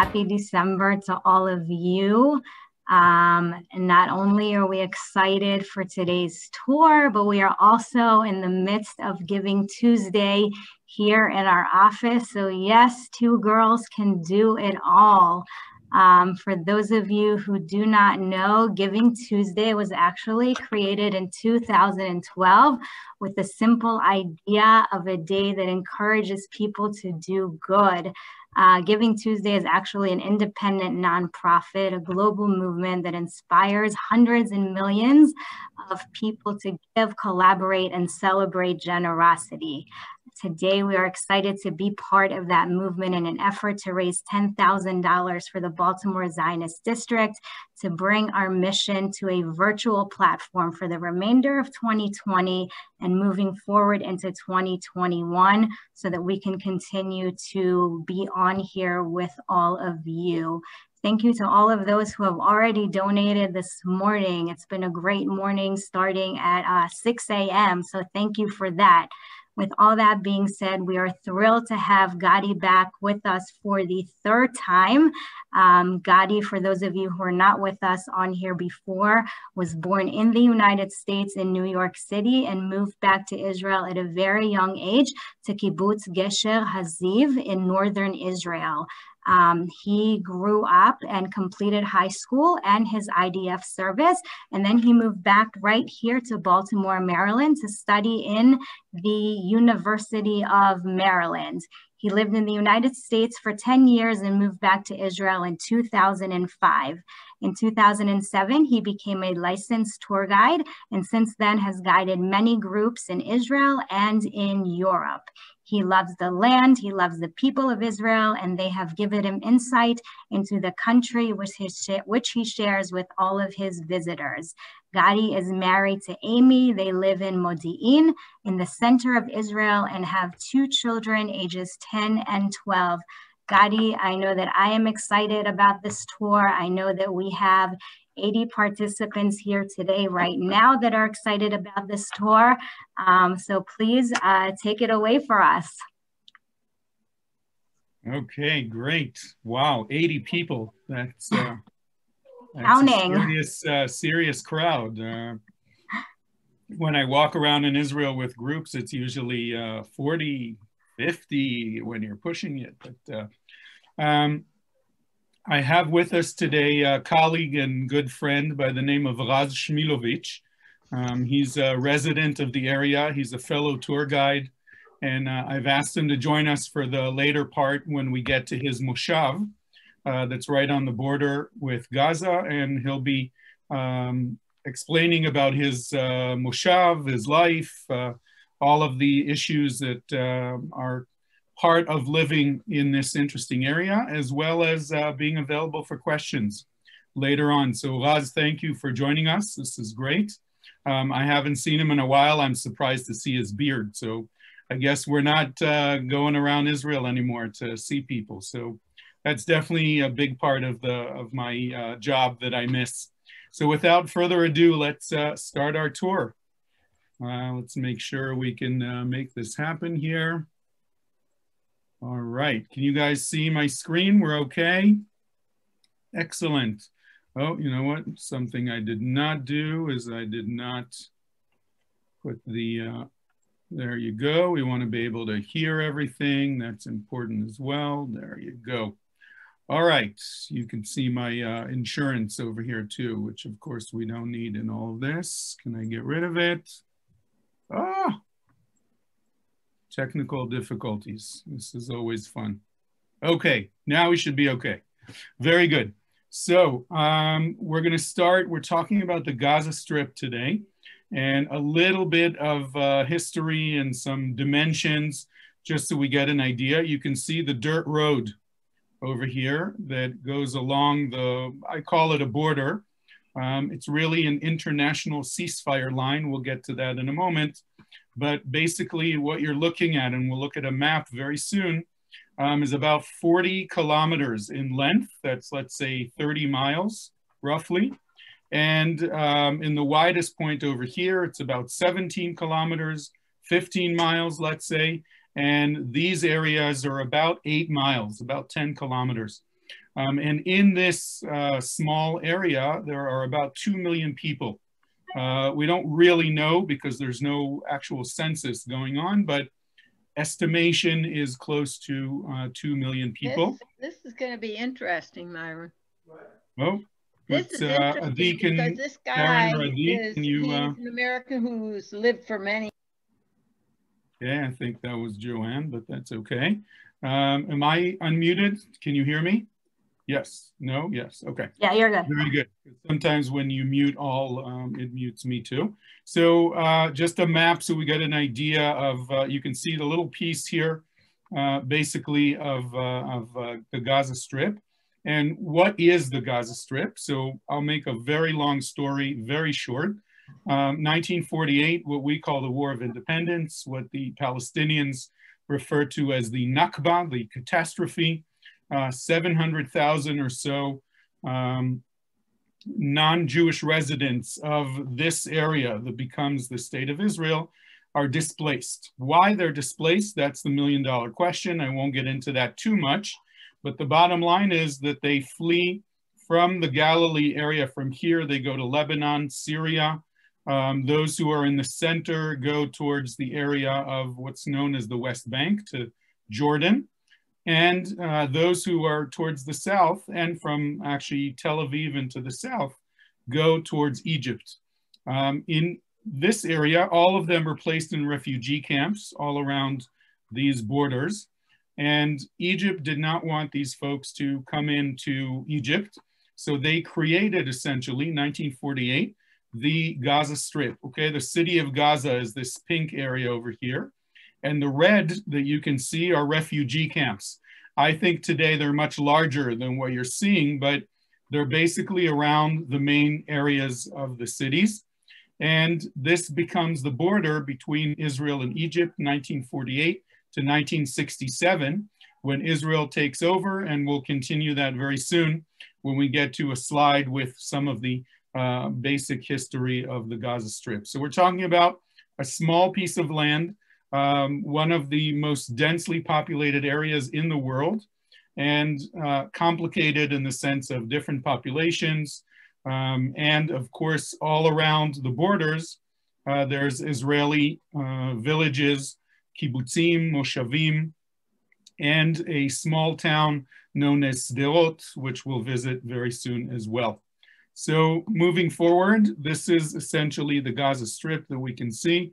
happy December to all of you. And not only are we excited for today's tour, but we are also in the midst of Giving Tuesday here in our office. So yes, two girls can do it all. For those of you who do not know, Giving Tuesday was actually created in 2012 with the simple idea of a day that encourages people to do good. Giving Tuesday is actually an independent nonprofit, a global movement that inspires hundreds and millions of people to give, collaborate, and celebrate generosity. Today, we are excited to be part of that movement in an effort to raise $10,000 for the Baltimore Zionist District to bring our mission to a virtual platform for the remainder of 2020 and moving forward into 2021 so that we can continue to be on here with all of you. Thank you to all of those who have already donated this morning. It's been a great morning starting at 6 a.m. So thank you for that. With all that being said, we are thrilled to have Gadi back with us for the third time. Gadi, for those of you who are not with us on here before, was born in the United States in New York City and moved back to Israel at a very young age to Kibbutz Gesher Haziv in northern Israel. He grew up and completed high school and his IDF service, and then he moved back right here to Baltimore, Maryland to study in the University of Maryland. He lived in the United States for 10 years and moved back to Israel in 2005. In 2007, he became a licensed tour guide, and since then has guided many groups in Israel and in Europe. He loves the land, he loves the people of Israel, and they have given him insight into the country which he shares with all of his visitors. Gadi is married to Amy. They live in Modi'in in the center of Israel and have two children ages 10 and 12. Gadi, I know that I am excited about this tour. I know that we have 80 participants here today right now that are excited about this tour. So please take it away for us. Okay, great. Wow, 80 people. That's counting. A serious crowd. When I walk around in Israel with groups, it's usually 40, 50 when you're pushing it. But I have with us today a colleague and good friend by the name of Raz Shmilovich. He's a resident of the area. He's a fellow tour guide. And I've asked him to join us for the later part when we get to his moshav that's right on the border with Gaza. And he'll be explaining about his moshav, his life, all of the issues that are part of living in this interesting area, as well as being available for questions later on. So Raz, thank you for joining us. This is great. I haven't seen him in a while. I'm surprised to see his beard. So I guess we're not going around Israel anymore to see people. So that's definitely a big part of my job that I miss. So without further ado, let's start our tour. Let's make sure we can make this happen here. All right, can you guys see my screen? We're okay? Excellent. Oh, you know what? Something I did not do is I did not put the, there you go. We want to be able to hear everything. That's important as well. There you go. All right, you can see my insurance over here too, which of course we don't need in all of this. Can I get rid of it? Ah! Technical difficulties. This is always fun. Okay, now we should be okay. Very good. So we're going to start. We're talking about the Gaza Strip today and a little bit of history and some dimensions just so we get an idea. You can see the dirt road over here that goes along the, I call it a border. It's really an international ceasefire line. We'll get to that in a moment. But basically what you're looking at, and we'll look at a map very soon, is about 40 kilometers in length. That's, let's say, 30 miles, roughly. And in the widest point over here, it's about 17 kilometers, 15 miles, let's say. And these areas are about 8 miles, about 10 kilometers. And in this small area, there are about 2 million people. We don't really know because there's no actual census going on, but estimation is close to 2 million people. This is going to be interesting, Myron. Oh, this is interesting because this guy is he's an American who's lived for many. Yeah, I think that was Joanne, but that's okay. Am I unmuted? Can you hear me? Yes, no, yes, okay. Yeah, you're good. Very good. Sometimes when you mute all, it mutes me too. So just a map so we get an idea of, you can see the little piece here, basically of the Gaza Strip. And what is the Gaza Strip? So I'll make a very long story, very short. 1948, what we call the War of Independence, what the Palestinians refer to as the Nakba, the catastrophe. 700,000 or so non-Jewish residents of this area that becomes the state of Israel are displaced. Why they're displaced, that's the million-dollar question. I won't get into that too much, but the bottom line is that they flee from the Galilee area. From here, they go to Lebanon, Syria. Those who are in the center go towards the area of what's known as the West Bank to Jordan. And those who are towards the south and from actually Tel Aviv into the south go towards Egypt. In this area, all of them are placed in refugee camps all around these borders. And Egypt did not want these folks to come into Egypt. So they created essentially, 1948, the Gaza Strip. Okay, the city of Gaza is this pink area over here. And the red that you can see are refugee camps. I think today they're much larger than what you're seeing, but they're basically around the main areas of the cities. And this becomes the border between Israel and Egypt, 1948 to 1967, when Israel takes over, and we'll continue that very soon when we get to a slide with some of the basic history of the Gaza Strip. So we're talking about a small piece of land, one of the most densely populated areas in the world, and complicated in the sense of different populations. And of course, all around the borders, there's Israeli villages, kibbutzim, moshavim, and a small town known as Sderot, which we'll visit very soon as well. So moving forward, this is essentially the Gaza Strip that we can see.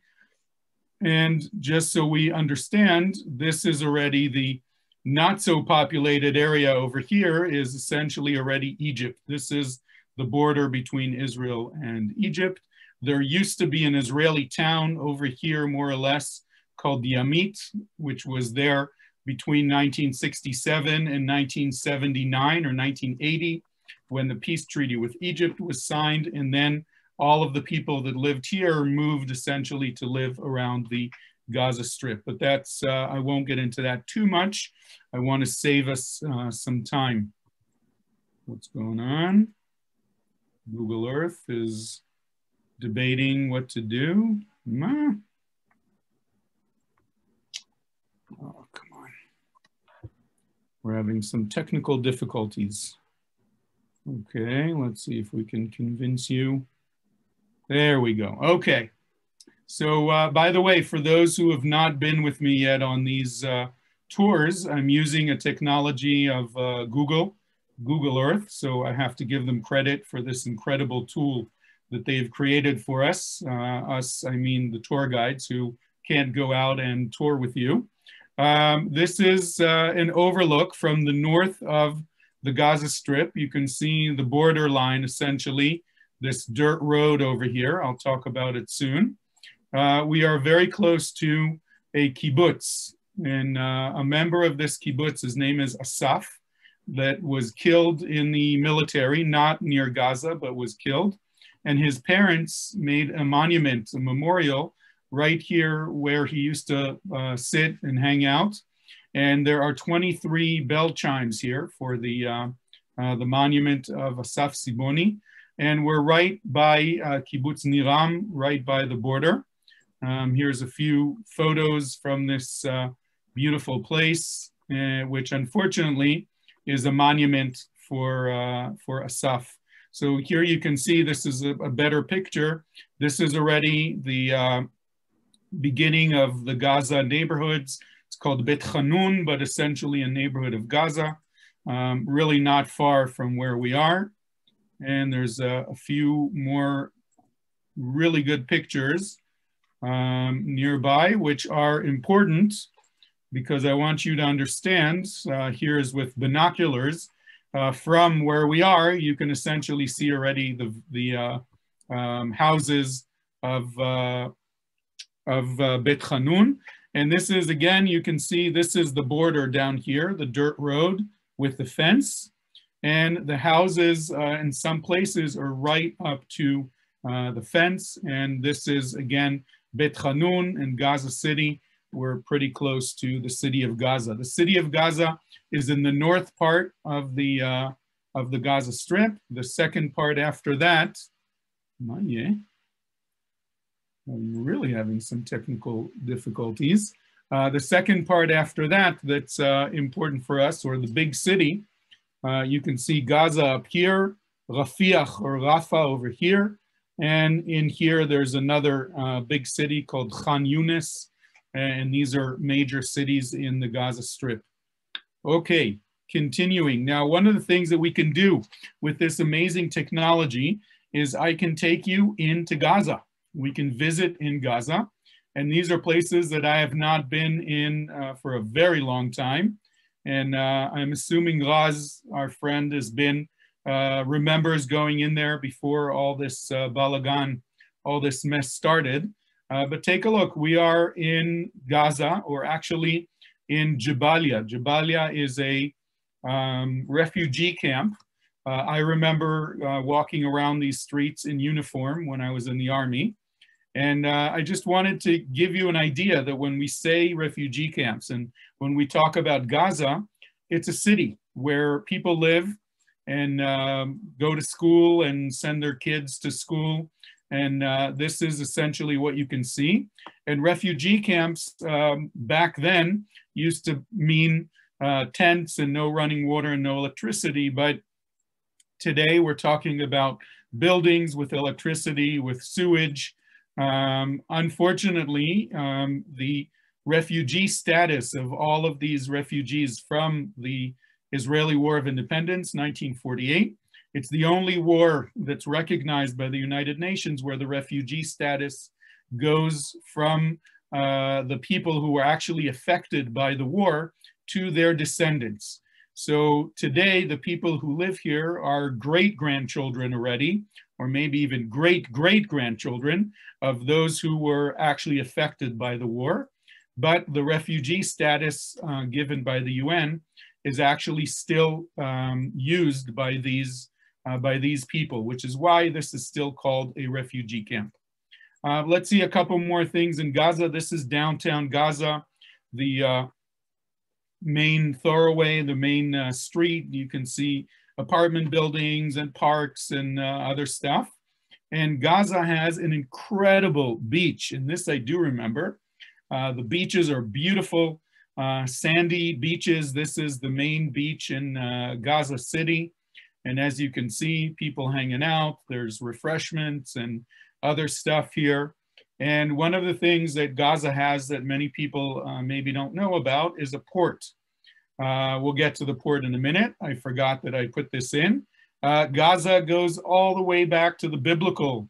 And just so we understand, this is already the not so populated area over here is essentially already Egypt. This is the border between Israel and Egypt. There used to be an Israeli town over here, more or less, called Yamit, which was there between 1967 and 1979 or 1980, when the peace treaty with Egypt was signed. And then all of the people that lived here moved essentially to live around the Gaza Strip. But that's, I won't get into that too much. I want to save us some time. What's going on? Google Earth is debating what to do. Oh, come on. We're having some technical difficulties. Okay, let's see if we can convince you. There we go. Okay. So by the way, for those who have not been with me yet on these tours, I'm using a technology of Google Earth. So I have to give them credit for this incredible tool that they've created for us. I mean the tour guides who can't go out and tour with you. This is an overlook from the north of the Gaza Strip. You can see the border line, essentially, this dirt road over here. I'll talk about it soon. We are very close to a kibbutz, and a member of this kibbutz, his name is Asaf, that was killed in the military, not near Gaza, but was killed. And his parents made a monument, a memorial, right here where he used to sit and hang out. And there are 23 bell chimes here for the monument of Asaf Siboni. And we're right by Kibbutz Niram, right by the border. Here's a few photos from this beautiful place, which unfortunately is a monument for Asaf. So here you can see this is a better picture. This is already the beginning of the Gaza neighborhoods. It's called Bet Hanun, but essentially a neighborhood of Gaza, really not far from where we are. And there's a few more really good pictures nearby, which are important because I want you to understand, here is with binoculars, from where we are, you can essentially see already the houses of Bet Hanun. And this is, again, you can see this is the border down here, the dirt road with the fence. And the houses in some places are right up to the fence. And this is, again, Bet Hanun and Gaza City. We're pretty close to the city of Gaza. The city of Gaza is in the north part of the Gaza Strip. The second part after that, I'm really having some technical difficulties. The second part after that that's important for us, or the big city, you can see Gaza up here, Rafiah or Rafah over here, and in here there's another big city called Khan Yunis, and these are major cities in the Gaza Strip. Okay, continuing. Now, one of the things that we can do with this amazing technology is I can take you into Gaza. We can visit in Gaza, and these are places that I have not been in for a very long time. And I'm assuming Raz, our friend, has been, remembers going in there before all this balagan, all this mess started. But take a look, we are in Gaza, or actually in Jabalia. Jabalia is a refugee camp. I remember walking around these streets in uniform when I was in the army. And I just wanted to give you an idea that when we say refugee camps and when we talk about Gaza, it's a city where people live and go to school and send their kids to school. And this is essentially what you can see. And refugee camps back then used to mean tents and no running water and no electricity. But today we're talking about buildings with electricity, with sewage. Unfortunately, the refugee status of all of these refugees from the Israeli War of Independence, 1948, it's the only war that's recognized by the United Nations where the refugee status goes from the people who were actually affected by the war to their descendants. So today, the people who live here are great-grandchildren already, or maybe even great-great-grandchildren of those who were actually affected by the war. But the refugee status given by the UN is actually still used by these people, which is why this is still called a refugee camp. Let's see a couple more things in Gaza. This is downtown Gaza, the main thoroughway, the main street. You can see apartment buildings and parks and other stuff. And Gaza has an incredible beach, and this I do remember. The beaches are beautiful, sandy beaches. This is the main beach in Gaza City. And as you can see, people hanging out, there's refreshments and other stuff here. And one of the things that Gaza has that many people maybe don't know about is a port. We'll get to the port in a minute. I forgot that I put this in. Gaza goes all the way back to the biblical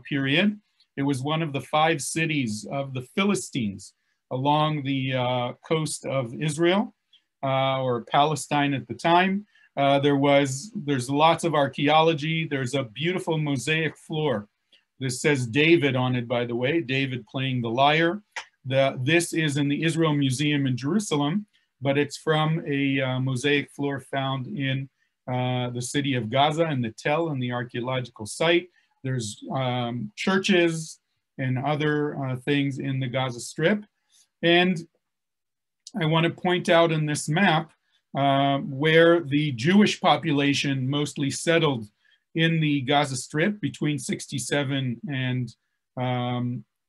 period. It was one of the 5 cities of the Philistines along the coast of Israel, or Palestine at the time. There's lots of archaeology. There's a beautiful mosaic floor. This says David on it, by the way, David playing the lyre. This is in the Israel Museum in Jerusalem, but it's from a mosaic floor found in the city of Gaza and the Tel and the archaeological site. There's churches and other things in the Gaza Strip. And I want to point out in this map where the Jewish population mostly settled in the Gaza Strip between 1967 and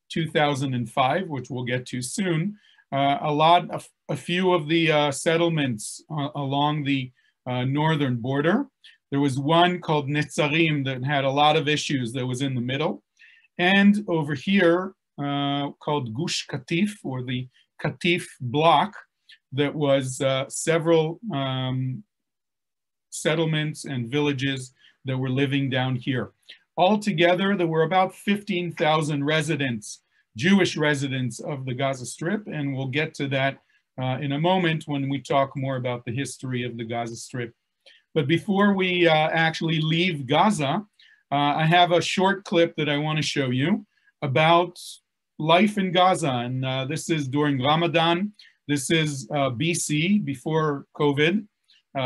2005, which we'll get to soon. A few of the settlements along the northern border. There was one called Netzarim that had a lot of issues that was in the middle. And over here, called Gush Katif, or the Katif block, that was several settlements and villages that were living down here. Altogether, there were about 15,000 residents, Jewish residents of the Gaza Strip, and we'll get to that in a moment when we talk more about the history of the Gaza Strip. But before we actually leave Gaza, I have a short clip that I want to show you about life in Gaza. And this is during Ramadan. This is BC, before COVID.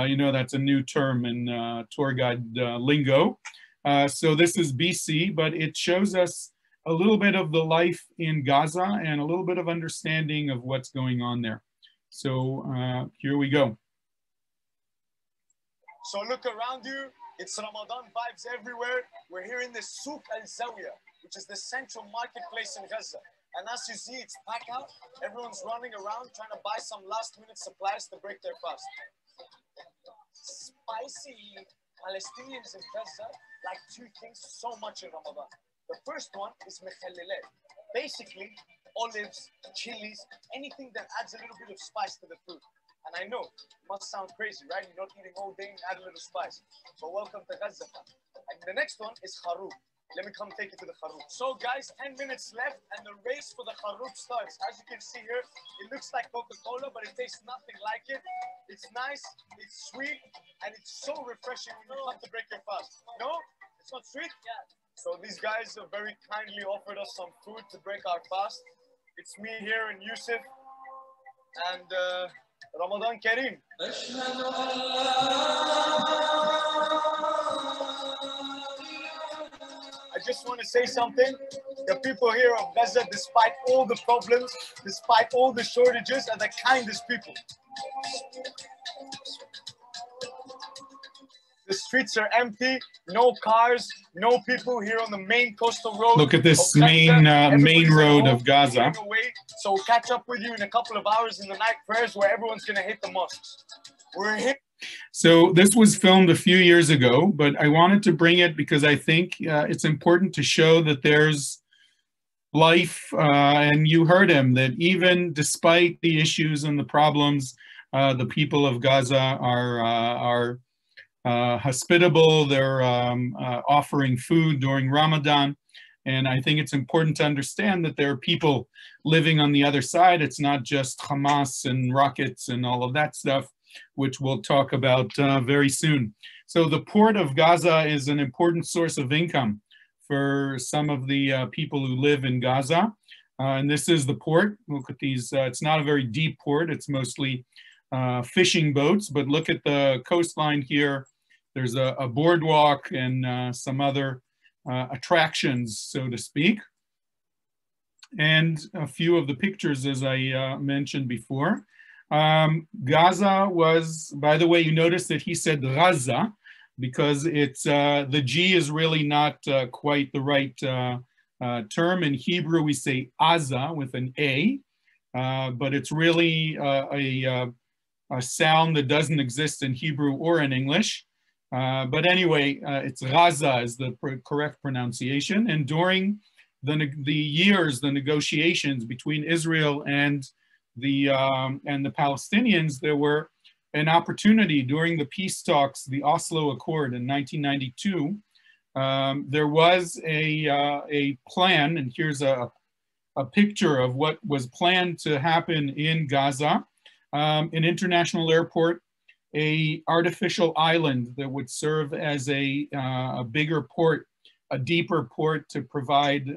You know, that's a new term in tour guide lingo. So this is BC, but it shows us a little bit of the life in Gaza and a little bit of understanding of what's going on there. So here we go. So look around you, it's Ramadan vibes everywhere. We're here in the Souk al-Zawiya, which is the central marketplace in Gaza. And as you see, it's packed out. Everyone's running around trying to buy some last-minute supplies to break their fast. Spicy Palestinians in Gaza like two things so much in Ramadan. The first one is mekhallilat. Basically, olives, chilies, anything that adds a little bit of spice to the food. And I know, it must sound crazy, right? You're not eating all day and add a little spice. But welcome to Gaza. And the next one is kharoub. Let me come take you to the kharoub. So guys, 10 minutes left and the race for the kharoub starts. As you can see here, it looks like Coca-Cola, but it tastes nothing like it. It's nice, it's sweet, and it's so refreshing when you come to break your fast. No? It's not sweet? Yeah. So these guys have very kindly offered us some food to break our fast. It's me here and Yusuf. And Ramadan Kareem. I just want to say something. The people here of Gaza, despite all the problems, despite all the shortages, are the kindest people. The streets are empty, no cars, no people here on the main coastal road. Look at this main road of Gaza. So we'll catch up with you in a couple of hours in the night prayers where everyone's going to hit the mosques. We're here. So this was filmed a few years ago, but I wanted to bring it because I think it's important to show that there's life, and you heard him, that even despite the issues and the problems, the people of Gaza are hospitable. They're offering food during Ramadan. And I think it's important to understand that there are people living on the other side. It's not just Hamas and rockets and all of that stuff, which we'll talk about very soon. So the port of Gaza is an important source of income for some of the people who live in Gaza. And this is the port. Look at these. It's not a very deep port. It's mostly fishing boats, but look at the coastline here. There's a boardwalk and some other attractions, so to speak. And a few of the pictures, as I mentioned before. Gaza was, by the way, you notice that he said Gaza, because it's the G is really not quite the right term. In Hebrew, we say Aza with an A, but it's really a sound that doesn't exist in Hebrew or in English. But anyway, it's Gaza is the correct pronunciation. And during the negotiations between Israel and the Palestinians, there were an opportunity during the peace talks, the Oslo Accord in 1992. There was a plan, and here's a picture of what was planned to happen in Gaza, an international airport, a artificial island that would serve as a bigger port, a deeper port to provide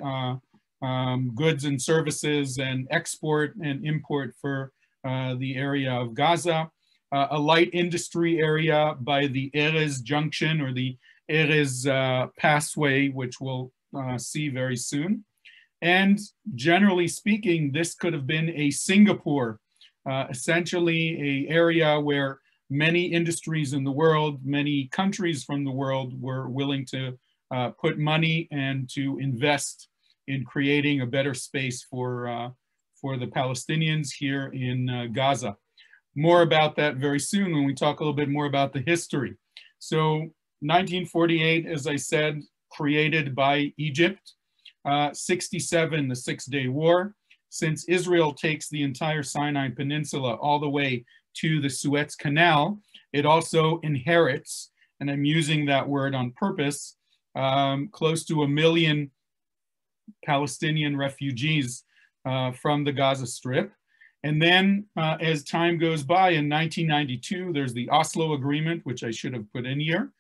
goods and services and export and import for the area of Gaza, a light industry area by the Erez Junction or the Erez Passway, which we'll see very soon. And generally speaking, this could have been a Singapore, essentially an area where many industries in the world, many countries from the world were willing to put money and to invest in creating a better space for the Palestinians here in Gaza. more about that very soon when we talk a little bit more about the history. So 1948, as I said, created by Egypt. 67, the Six-Day War. Since Israel takes the entire Sinai Peninsula all the way to the Suez Canal, it also inherits, and I'm using that word on purpose, close to 1 million Palestinian refugees from the Gaza Strip. And then as time goes by, in 1992, there's the Oslo Agreement, which I should have put in here,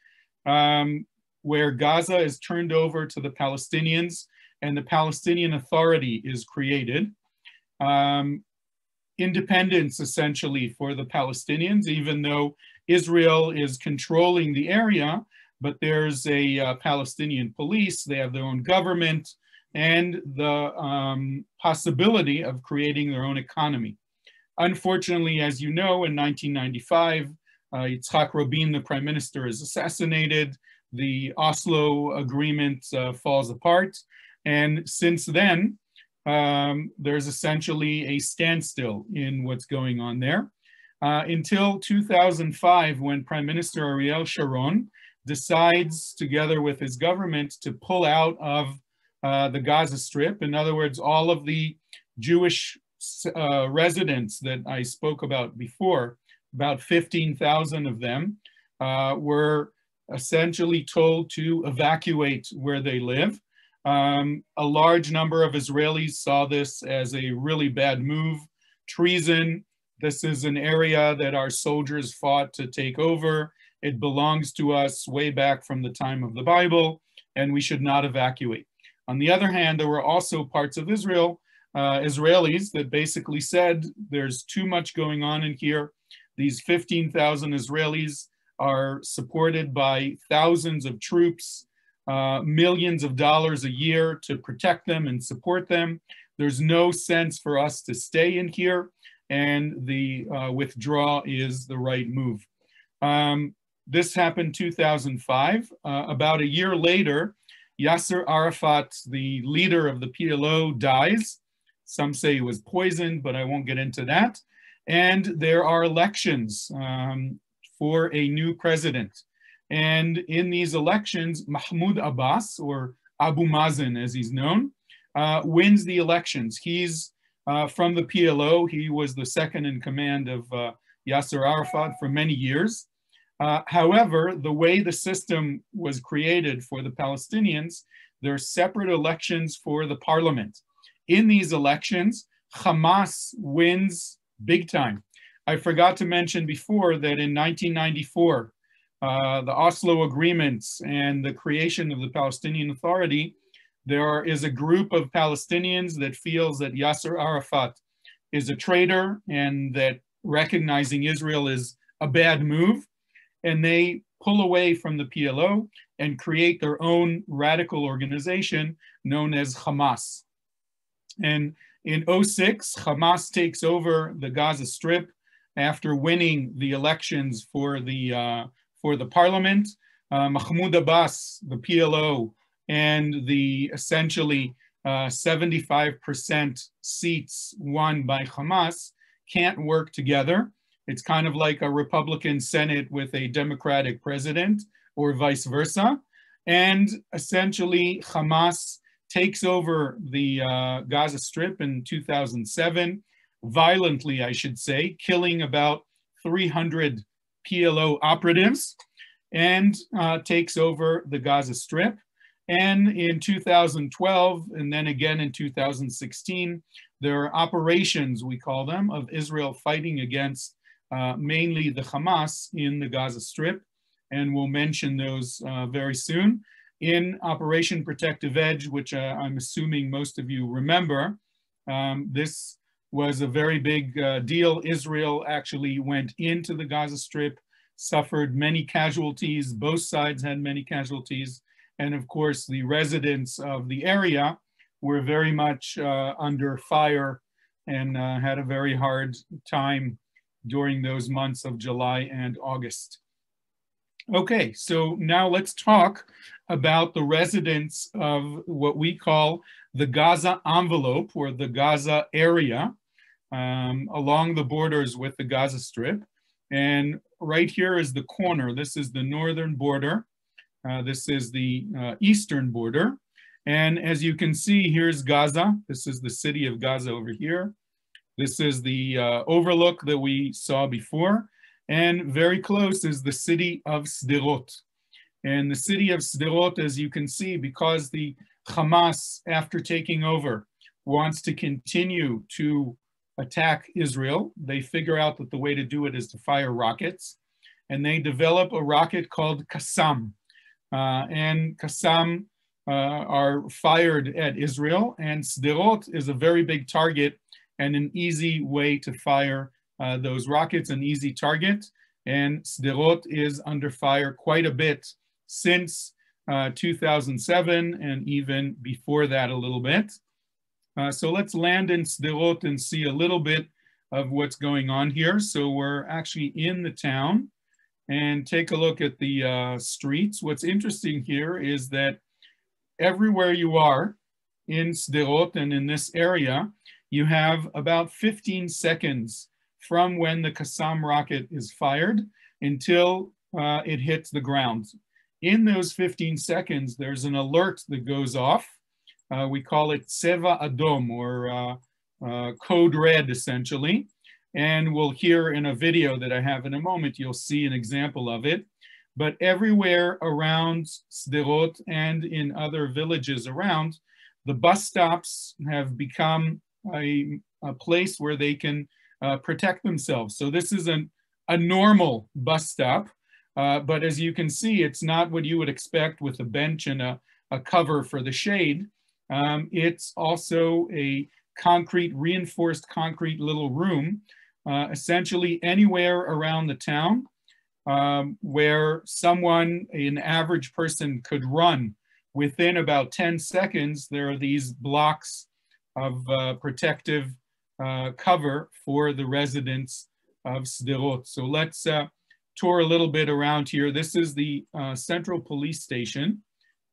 where Gaza is turned over to the Palestinians and the Palestinian Authority is created. Independence, essentially, for the Palestinians, even though Israel is controlling the area, but there's a Palestinian police, they have their own government, and the possibility of creating their own economy. Unfortunately, as you know, in 1995, Yitzhak Rabin, the prime minister, is assassinated. The Oslo Agreement falls apart. And since then, there's essentially a standstill in what's going on there. Until 2005, when Prime Minister Ariel Sharon decides, together with his government, to pull out of the Gaza Strip. In other words, all of the Jewish residents that I spoke about before, about 15,000 of them, were essentially told to evacuate where they live. A large number of Israelis saw this as a really bad move, treason. This is an area that our soldiers fought to take over. It belongs to us way back from the time of the Bible, and we should not evacuate. On the other hand, there were also parts of Israel, Israelis, that basically said there's too much going on in here. These 15,000 Israelis are supported by thousands of troops, millions of dollars a year to protect them and support them. There's no sense for us to stay in here, and the withdrawal is the right move. This happened 2005. About a year later, Yasser Arafat, the leader of the PLO, dies. Some say he was poisoned, but I won't get into that. And there are elections for a new president. And in these elections, Mahmoud Abbas, or Abu Mazen as he's known, wins the elections. He's from the PLO. He was the second in command of Yasser Arafat for many years. However, the way the system was created for the Palestinians, there are separate elections for the parliament. In these elections, Hamas wins big time. I forgot to mention before that in 1994, the Oslo agreements and the creation of the Palestinian Authority, there is a group of Palestinians that feels that Yasser Arafat is a traitor and that recognizing Israel is a bad move. And they pull away from the PLO and create their own radical organization known as Hamas. And in 2006, Hamas takes over the Gaza Strip after winning the elections for the parliament. Mahmoud Abbas, the PLO, and the essentially 75% seats won by Hamas can't work together. It's kind of like a Republican Senate with a Democratic president, or vice versa. And essentially, Hamas takes over the Gaza Strip in 2007, violently, I should say, killing about 300 PLO operatives, and takes over the Gaza Strip. And in 2012, and then again in 2016, there are operations, we call them, of Israel fighting against mainly the Hamas in the Gaza Strip, and we'll mention those very soon. In Operation Protective Edge, which I'm assuming most of you remember, this was a very big deal. Israel actually went into the Gaza Strip, suffered many casualties. Both sides had many casualties. And of course, the residents of the area were very much under fire and had a very hard time during those months of July and August. Okay, so now let's talk about the residents of what we call the Gaza envelope, or the Gaza area. along the borders with the Gaza Strip. And right here is the corner. This is the northern border. This is the eastern border. And as you can see, here's Gaza. This is the city of Gaza over here. This is the overlook that we saw before. And very close is the city of Sderot. And the city of Sderot, as you can see, because the Hamas, after taking over, wants to continue to attack Israel, they figure out that the way to do it is to fire rockets. And they develop a rocket called Qassam. And Qassam are fired at Israel. And Sderot is a very big target and an easy way to fire those rockets, an easy target. And Sderot is under fire quite a bit since 2007 and even before that a little bit. So let's land in Sderot and see a little bit of what's going on here. So we're actually in the town and take a look at the streets. What's interesting here is that everywhere you are in Sderot and in this area, you have about 15 seconds from when the Qassam rocket is fired until it hits the ground. In those 15 seconds, there's an alert that goes off. We call it Tseva Adom, or code red, essentially. And we'll hear in a video that I have in a moment, you'll see an example of it. But everywhere around Sderot and in other villages around, the bus stops have become a place where they can protect themselves. So this is a normal bus stop, but as you can see, it's not what you would expect with a bench and a cover for the shade. It's also a reinforced concrete little room, essentially anywhere around the town where an average person could run within about 10 seconds. There are these blocks of protective cover for the residents of Sderot. So let's tour a little bit around here. This is the central police station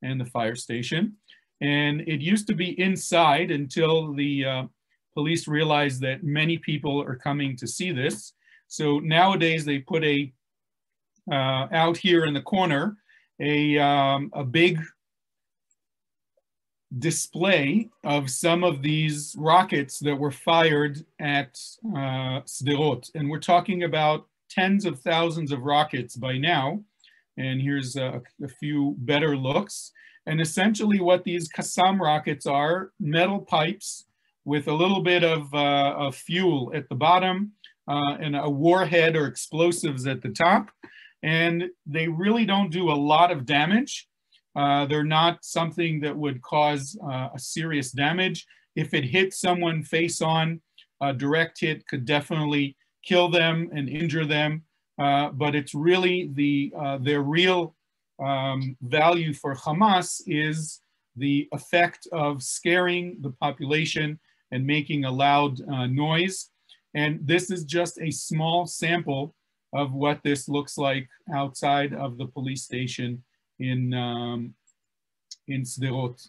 and the fire station. And it used to be inside until the police realized that many people are coming to see this. So nowadays they put out here in the corner, a big display of some of these rockets that were fired at Sderot. And we're talking about tens of thousands of rockets by now. And here's a few better looks. And essentially what these Qassam rockets are, metal pipes with a little bit of fuel at the bottom and a warhead or explosives at the top. And they really don't do a lot of damage. They're not something that would cause a serious damage. If it hits someone face on, a direct hit could definitely kill them and injure them. But it's really their real value for Hamas is the effect of scaring the population and making a loud noise. And this is just a small sample of what this looks like outside of the police station in Sderot.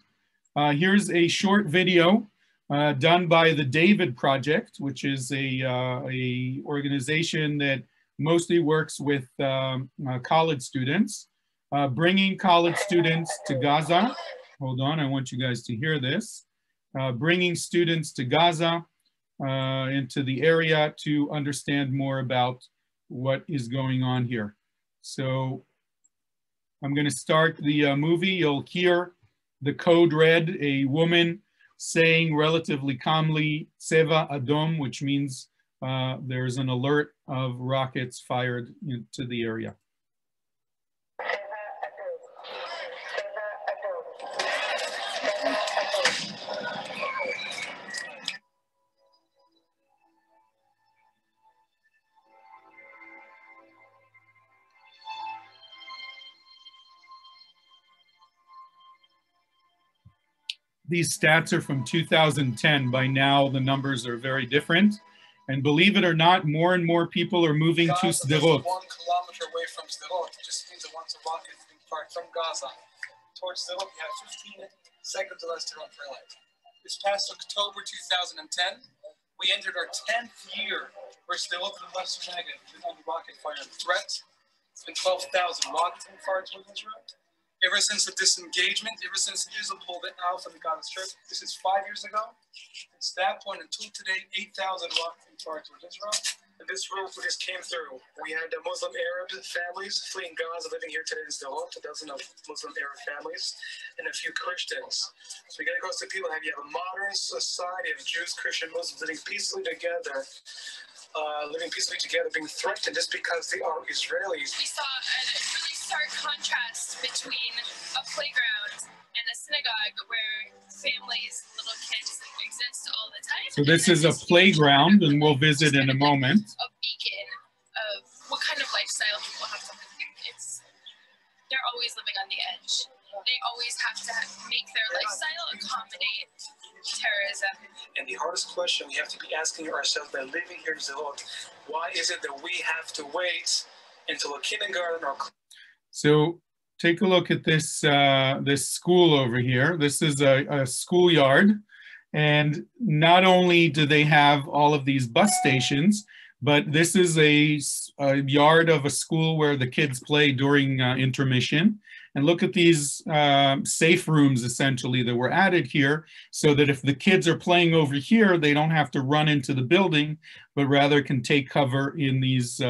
Here's a short video done by the David Project, which is a organization that mostly works with college students, bringing college students to Gaza. Hold on, I want you guys to hear this. Bringing students to Gaza, into the area to understand more about what is going on here. So I'm going to start the movie. You'll hear the code red, a woman saying relatively calmly, Tseva Adom, which means there's an alert of rockets fired into the area. These stats are from 2010. By now, the numbers are very different. And believe it or not, more and more people are moving to Sderot. 1 kilometer away from Sderot. It just means that once a rocket is being fired from Gaza towards Sderot, you have 15 seconds or less to run for your life. This past October 2010, We entered our 10th year. We're still up in the Western Negev, under rocket fire and threat. It's been 12,000 rockets fired toward Israel. Ever since the disengagement, ever since Israel pulled it out from the Gaza Strip, this is 5 years ago. Since that point until today, 8,000 rockets fired toward Israel. And this roof we just came through. We had Muslim Arab families fleeing Gaza living here today in Sderot, a dozen of Muslim Arab families, and a few Christians. So we got to go to people. You have a modern society of Jews, Christian, Muslims living peacefully together, being threatened just because they are Israelis. We saw a really stark contrast between a playground and a synagogue where families, little kids exist all the time. So this is a playground, and we'll visit in a moment. A beacon of what kind of lifestyle people have to live. They're always living on the edge. They always have to make their lifestyle accommodate terrorism. And the hardest question we have to be asking ourselves by living here in Sderot, why is it that we have to wait until a kindergarten or... So take a look at this, this school over here. This is a schoolyard. And not only do they have all of these bus stations, but this is a yard of a school where the kids play during intermission. And look at these safe rooms, essentially, that were added here, so that if the kids are playing over here, they don't have to run into the building, but rather can take cover in these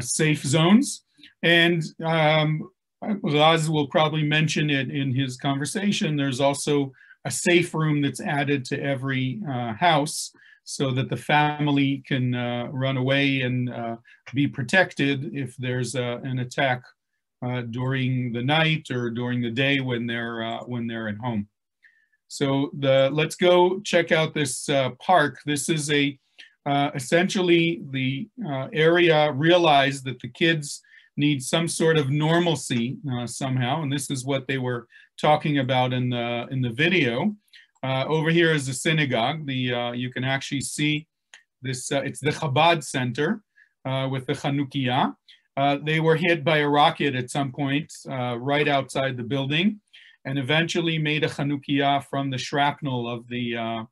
safe zones. And Raz will probably mention it in his conversation. There's also a safe room that's added to every house, so that the family can run away and be protected if there's an attack during the night or during the day when they're at home. So let's go check out this park. This is essentially the area realized that the kids need some sort of normalcy somehow, and this is what they were talking about in the video. Over here is the synagogue. You can actually see this. It's the Chabad Center with the Chanukiah. They were hit by a rocket at some point right outside the building, and eventually made a Chanukiah from the shrapnel of the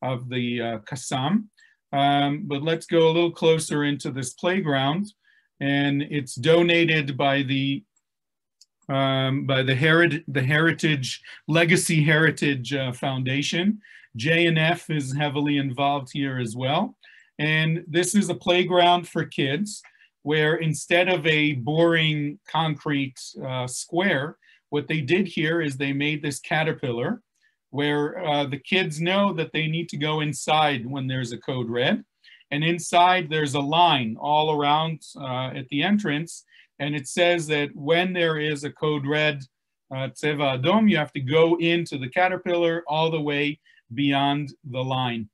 Qassam. But let's go a little closer into this playground, and it's donated by the Legacy Heritage Foundation. J&F is heavily involved here as well. And this is a playground for kids where instead of a boring concrete square, what they did here is they made this caterpillar where the kids know that they need to go inside when there's a code red. And inside there's a line all around at the entrance. And it says that when there is a code red, Tseva Adom, you have to go into the caterpillar all the way beyond the line.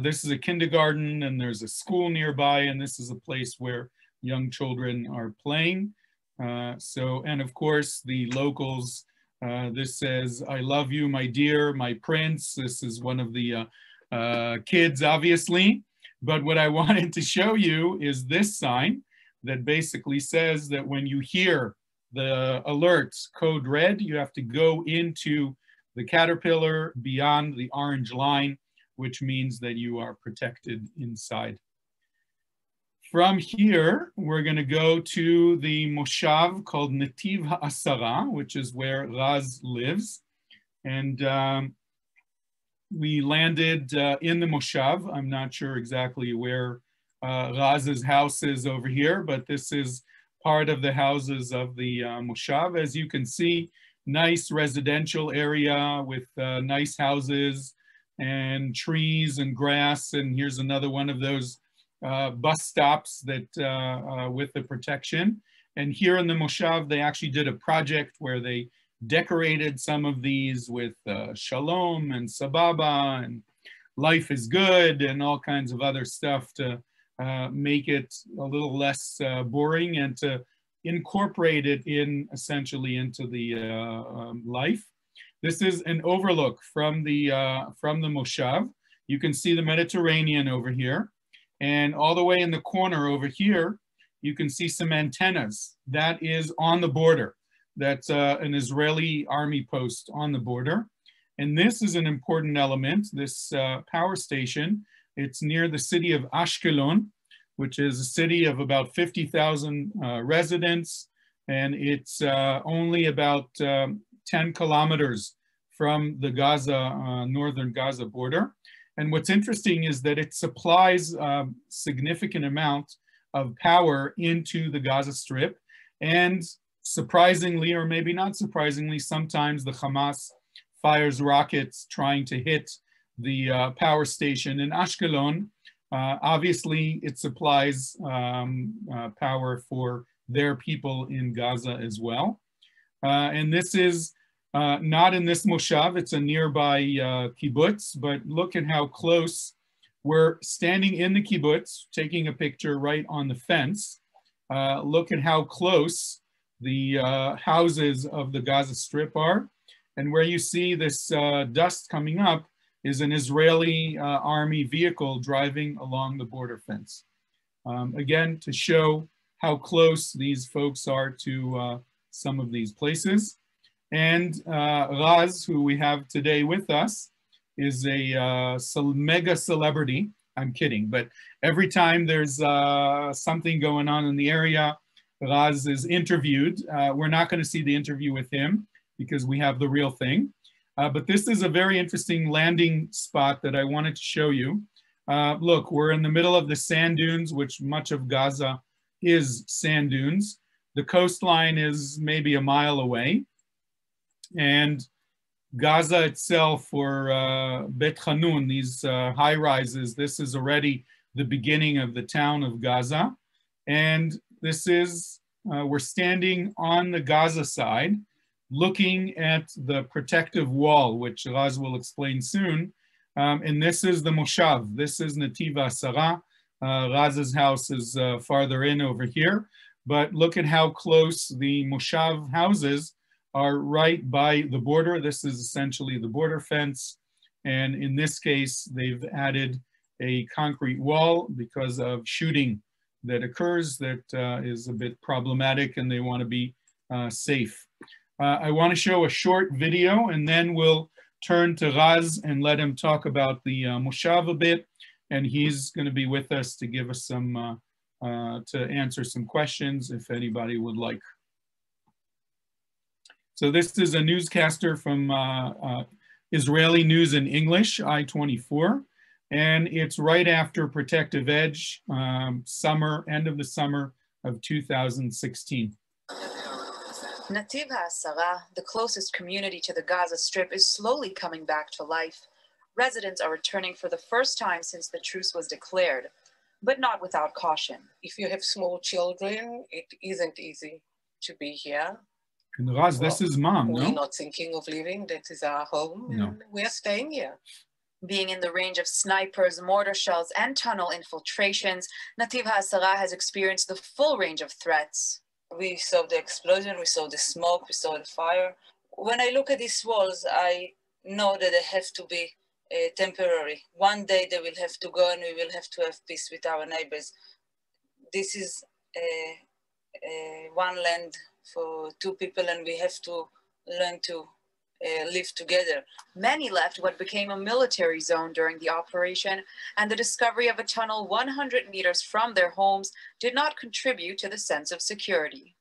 This is a kindergarten, and there's a school nearby, and this is a place where young children are playing. And of course, the locals, this says, "I love you, my dear, my prince." This is one of the kids, obviously. But what I wanted to show you is this sign that basically says that when you hear the alerts code red, you have to go into the caterpillar beyond the orange line, which means that you are protected inside. From here, we're going to go to the moshav called Netiv HaAsara, which is where Raz lives. And we landed in the moshav. I'm not sure exactly where Raz's house is over here, but this is part of the houses of the moshav. As you can see, nice residential area with nice houses and trees and grass. And here's another one of those bus stops that with the protection. And here in the moshav, they actually did a project where they decorated some of these with shalom and sababa and life is good and all kinds of other stuff to make it a little less boring and to incorporate it essentially into the life. This is an overlook from the moshav. You can see the Mediterranean over here, and all the way in the corner over here, you can see some antennas. That is on the border. That's an Israeli army post on the border. And this is an important element, this power station. It's near the city of Ashkelon, which is a city of about 50,000 residents, and it's only about 10 kilometers from the Gaza, northern Gaza border. And what's interesting is that it supplies a significant amount of power into the Gaza Strip. And surprisingly, or maybe not surprisingly, sometimes the Hamas fires rockets trying to hit the power station in Ashkelon. Obviously, it supplies power for their people in Gaza as well. And this is not in this moshav, it's a nearby kibbutz, but look at how close we're standing in the kibbutz, taking a picture right on the fence. Look at how close the houses of the Gaza Strip are. And where you see this dust coming up is an Israeli army vehicle driving along the border fence. Again, to show how close these folks are to some of these places. And Raz, who we have today with us, is a mega celebrity. I'm kidding, but every time there's something going on in the area, Raz is interviewed. We're not going to see the interview with him because we have the real thing. But this is a very interesting landing spot that I wanted to show you. Look, we're in the middle of the sand dunes, which much of Gaza is sand dunes. The coastline is maybe a mile away. And Gaza itself, or Bet Hanun, these high rises, this is already the beginning of the town of Gaza. And this is, we're standing on the Gaza side, looking at the protective wall, which Raz will explain soon. And this is the moshav. This is Nativ HaAsara. Raz's house is farther in over here. But look at how close the moshav houses are right by the border. This is essentially the border fence. And in this case, they've added a concrete wall because of shooting that occurs that is a bit problematic, and they want to be safe. I want to show a short video, and then we'll turn to Raz and let him talk about the moshav a bit. And he's going to be with us to give us some, to answer some questions if anybody would like. So this is a newscaster from Israeli News in English, I-24, and it's right after Protective Edge, end of the summer of 2016. Nativ HaAsara, the closest community to the Gaza Strip, is slowly coming back to life. Residents are returning for the first time since the truce was declared, but not without caution. If you have small children, it isn't easy to be here. And Raz, this is mom, no? We're not thinking of leaving. That is our home, and we are staying here. Being in the range of snipers, mortar shells, and tunnel infiltrations, Nativ HaAsara has experienced the full range of threats. We saw the explosion, we saw the smoke, we saw the fire. When I look at these walls, I know that they have to be temporary. One day they will have to go and we will have to have peace with our neighbors. This is one land for two people, and we have to learn to live together. Many left what became a military zone during the operation, and the discovery of a tunnel 100 meters from their homes did not contribute to the sense of security.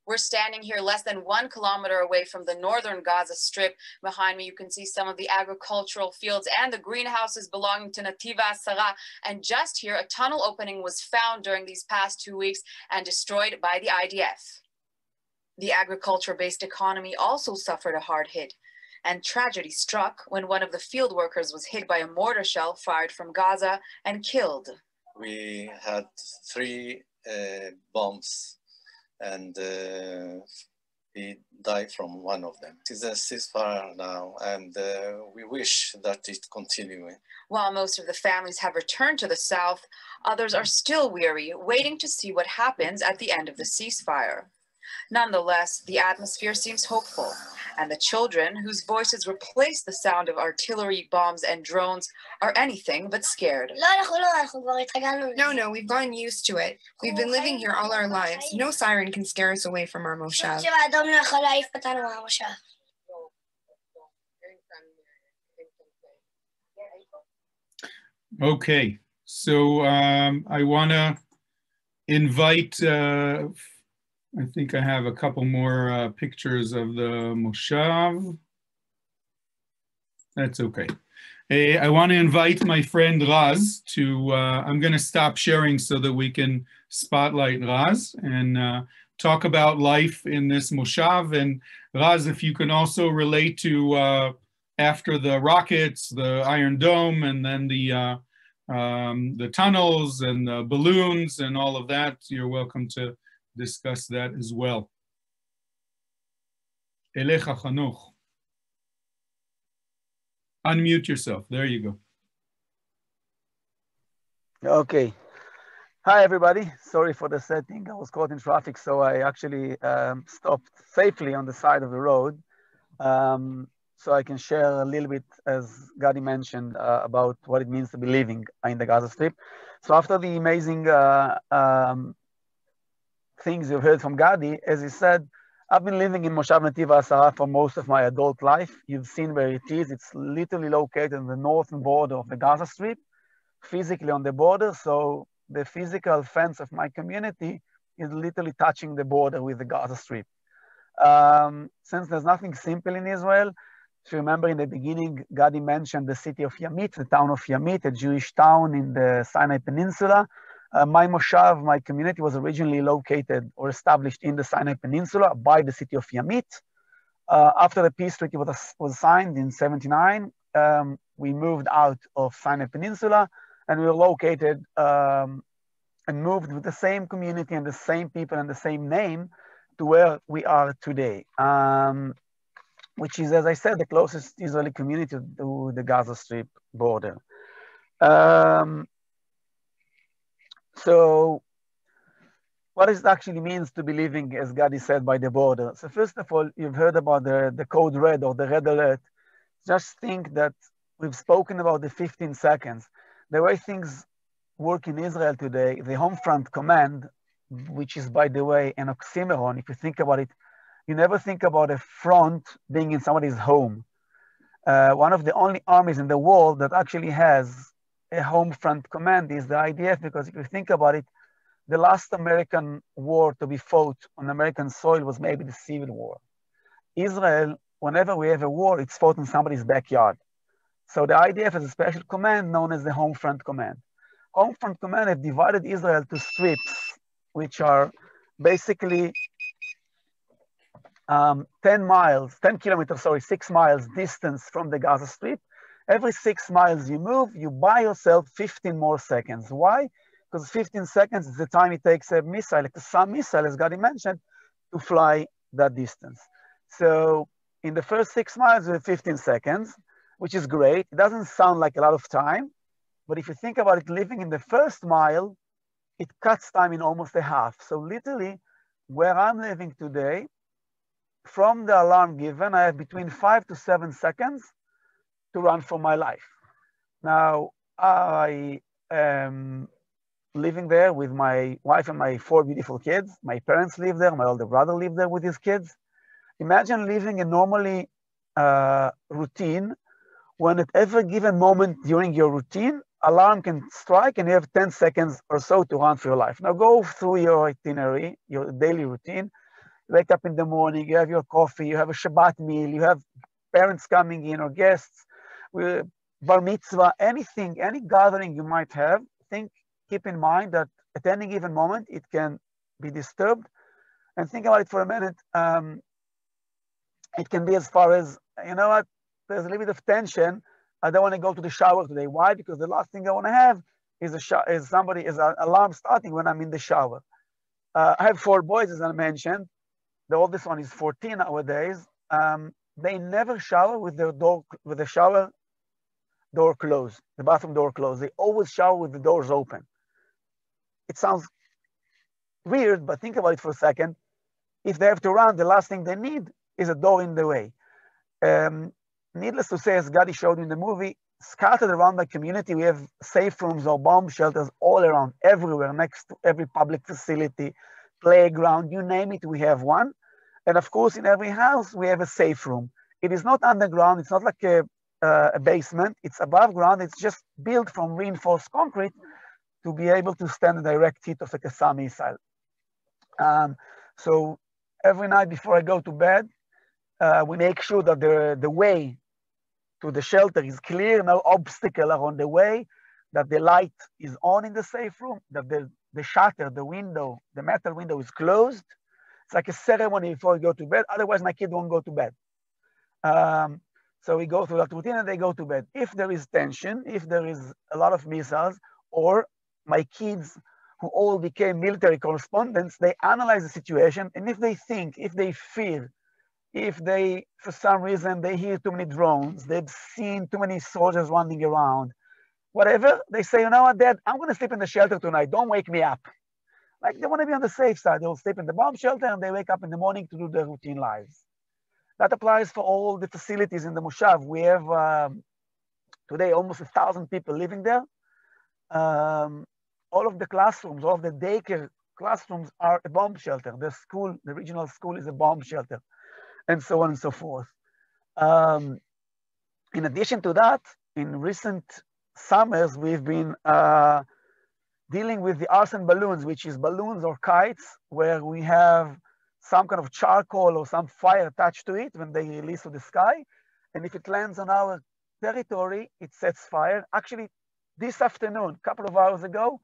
We're standing here less than 1 kilometer away from the northern Gaza Strip. Behind me, you can see some of the agricultural fields and the greenhouses belonging to Nativ HaAsara. And just here, a tunnel opening was found during these past 2 weeks and destroyed by the IDF. The agriculture-based economy also suffered a hard hit, and tragedy struck when one of the field workers was hit by a mortar shell fired from Gaza and killed. We had 3 bombs, and he died from one of them. It is a ceasefire now, and we wish that it continue. While most of the families have returned to the south, others are still weary, waiting to see what happens at the end of the ceasefire. Nonetheless, the atmosphere seems hopeful, and the children, whose voices replace the sound of artillery, bombs, and drones, are anything but scared. No, we've gotten used to it. We've been living here all our lives. No siren can scare us away from our moshav. Okay, so I want to invite, I think I have a couple more pictures of the Moshav. That's okay. I want to invite my friend Raz to, I'm going to stop sharing so that we can spotlight Raz and talk about life in this Moshav. And Raz, if you can also relate to after the rockets, the Iron Dome, and then the tunnels and the balloons and all of that, you're welcome to discuss that as well. Elecha Chanoch. Unmute yourself. There you go. Okay. Hi, everybody. Sorry for the setting. I was caught in traffic, so I actually stopped safely on the side of the road. So I can share a little bit, as Gadi mentioned, about what it means to be living in the Gaza Strip. So after the amazing things you've heard from Gadi, as he said, I've been living in Moshav Netiv HaAsara for most of my adult life. You've seen where it is. It's literally located on the northern border of the Gaza Strip, physically on the border. So the physical fence of my community is literally touching the border with the Gaza Strip. Since there's nothing simple in Israel, if you remember in the beginning, Gadi mentioned the city of Yamit, the town of Yamit, a Jewish town in the Sinai Peninsula. My Moshav, my community, was originally located or established in the Sinai Peninsula by the city of Yamit. After the peace treaty was signed in '79, we moved out of Sinai Peninsula and we were located and moved with the same community and the same people and the same name to where we are today, which is, as I said, the closest Israeli community to the Gaza Strip border. So what it actually means to be living, as Gadi said, by the border. So first of all, you've heard about the code red or the red alert. Just think that we've spoken about the 15 seconds. The way things work in Israel today, the home front command, which is, by the way, an oxymoron. If you think about it, you never think about a front being in somebody's home. One of the only armies in the world that actually has a home front command is the IDF, because if you think about it, the last American war to be fought on American soil was maybe the Civil War. Israel, whenever we have a war, it's fought in somebody's backyard. So the IDF has a special command known as the Home Front Command. Home Front Command have divided Israel to strips, which are basically 10 kilometers, 6 miles distance from the Gaza Strip. Every 6 miles you move, you buy yourself 15 more seconds. Why? Because 15 seconds is the time it takes a missile, like a SAM missile, as Gadi mentioned, to fly that distance. So in the first 6 miles, we have 15 seconds, which is great. It doesn't sound like a lot of time, but if you think about it, living in the first mile, it cuts time in almost a half. So literally, where I'm living today, from the alarm given, I have between 5 to 7 seconds to run for my life. Now, I am living there with my wife and my 4 beautiful kids. My parents live there. My older brother lives there with his kids. Imagine living a normally routine when at every given moment during your routine, alarm can strike and you have 10 seconds or so to run for your life. Now go through your itinerary, your daily routine. You wake up in the morning, you have your coffee, you have a Shabbat meal, you have parents coming in or guests, bar mitzvah, anything, any gathering you might have. Keep in mind that at any given moment, it can be disturbed. And think about it for a minute. It can be as far as, you know what, there's a little bit of tension. I don't want to go to the shower today. Why? Because the last thing I want to have is an alarm starting when I'm in the shower. I have 4 boys, as I mentioned. The oldest one is 14 nowadays. They never shower with the shower door closed, the bathroom door closed. They always shower with the doors open. It sounds weird, but think about it for a second. If they have to run, the last thing they need is a door in the way. Needless to say, as Gadi showed in the movie, scattered around my community, we have safe rooms or bomb shelters all around, everywhere, next to every public facility, playground, you name it, we have one. And of course, in every house, we have a safe room. It is not underground. It's not like a a basement. It's above ground. It's just built from reinforced concrete to be able to stand the direct hit of a Qassam missile. So every night before I go to bed, we make sure that the way to the shelter is clear, no obstacle around the way, that the light is on in the safe room, that the shutter, the window, the metal window is closed. It's like a ceremony before we go to bed. Otherwise, my kid won't go to bed. So we go through that routine and they go to bed. If there is tension, if there is a lot of missiles, or my kids who all became military correspondents, they analyze the situation. And if they think, if they fear, if they, for some reason, they hear too many drones, they've seen too many soldiers running around, whatever, they say, you know what, Dad, I'm going to sleep in the shelter tonight. Don't wake me up. Like they want to be on the safe side. They'll sleep in the bomb shelter and they wake up in the morning to do their routine lives. That applies for all the facilities in the Moshav. We have today almost 1,000 people living there. All of the classrooms, all of the daycare classrooms are a bomb shelter. The school, the regional school is a bomb shelter, and so on and so forth. In addition to that, in recent summers, we've been dealing with the arson balloons, which is balloons or kites, where we have some kind of charcoal or some fire attached to it when they release to the sky. And if it lands on our territory, it sets fire. Actually, this afternoon, a couple of hours ago,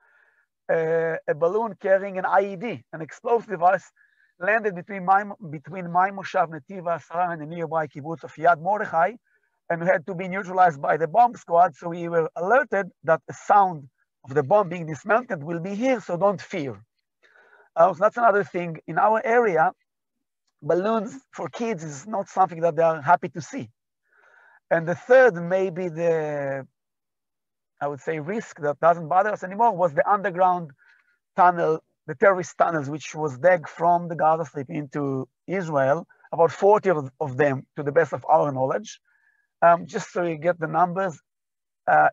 a balloon carrying an IED, an explosive device, landed between my Moshav, Netiva, Sarah, and the nearby kibbutz of Yad Mordechai, and had to be neutralized by the bomb squad. So we were alerted that the sound of the bomb being dismantled will be here, so don't fear. So that's another thing. In our area, balloons for kids is not something that they are happy to see. And the third, maybe the, I would say, risk that doesn't bother us anymore was the underground tunnel, the terrorist tunnels, which was dug from the Gaza Strip into Israel, about 40 of them, to the best of our knowledge. Just so you get the numbers,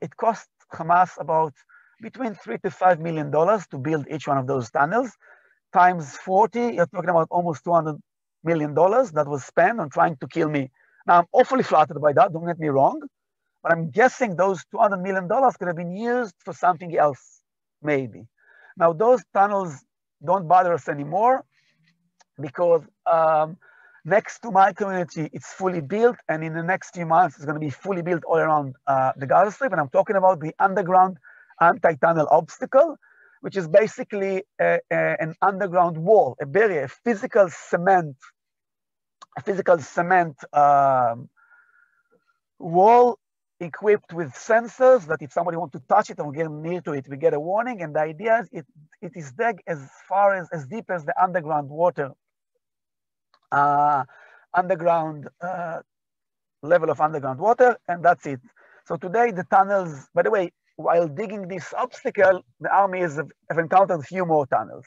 it cost Hamas about between $3 to $5 million to build each one of those tunnels. Times 40, you're talking about almost $200 million that was spent on trying to kill me. Now, I'm awfully flattered by that, don't get me wrong, but I'm guessing those $200 million could have been used for something else, maybe. Now, those tunnels don't bother us anymore because next to my community, it's fully built, and in the next few months, it's going to be fully built all around the Gaza Strip, and I'm talking about the underground anti-tunnel obstacle, which is basically an underground wall, a barrier, a physical cement wall equipped with sensors that if somebody wants to touch it or get near to it, we get a warning. And the idea is it is dug as deep as the underground water, level of underground water, and that's it. So today the tunnels, by the way, while digging this obstacle, the army have encountered a few more tunnels.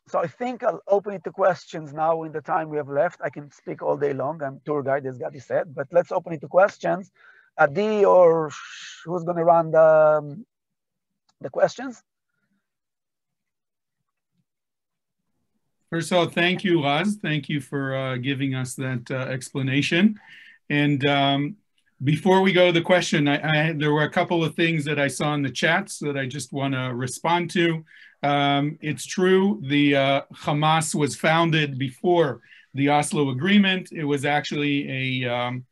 So I think I'll open it to questions now in the time we have left. I can speak all day long. I'm tour guide, as Gadi said, but let's open it to questions. Adi or who's going to run the questions? First of all, thank you, Raz. Thank you for giving us that explanation. And before we go to the question, there were a couple of things that I saw in the chats that I just want to respond to. It's true, the Hamas was founded before the Oslo Agreement. It was actually a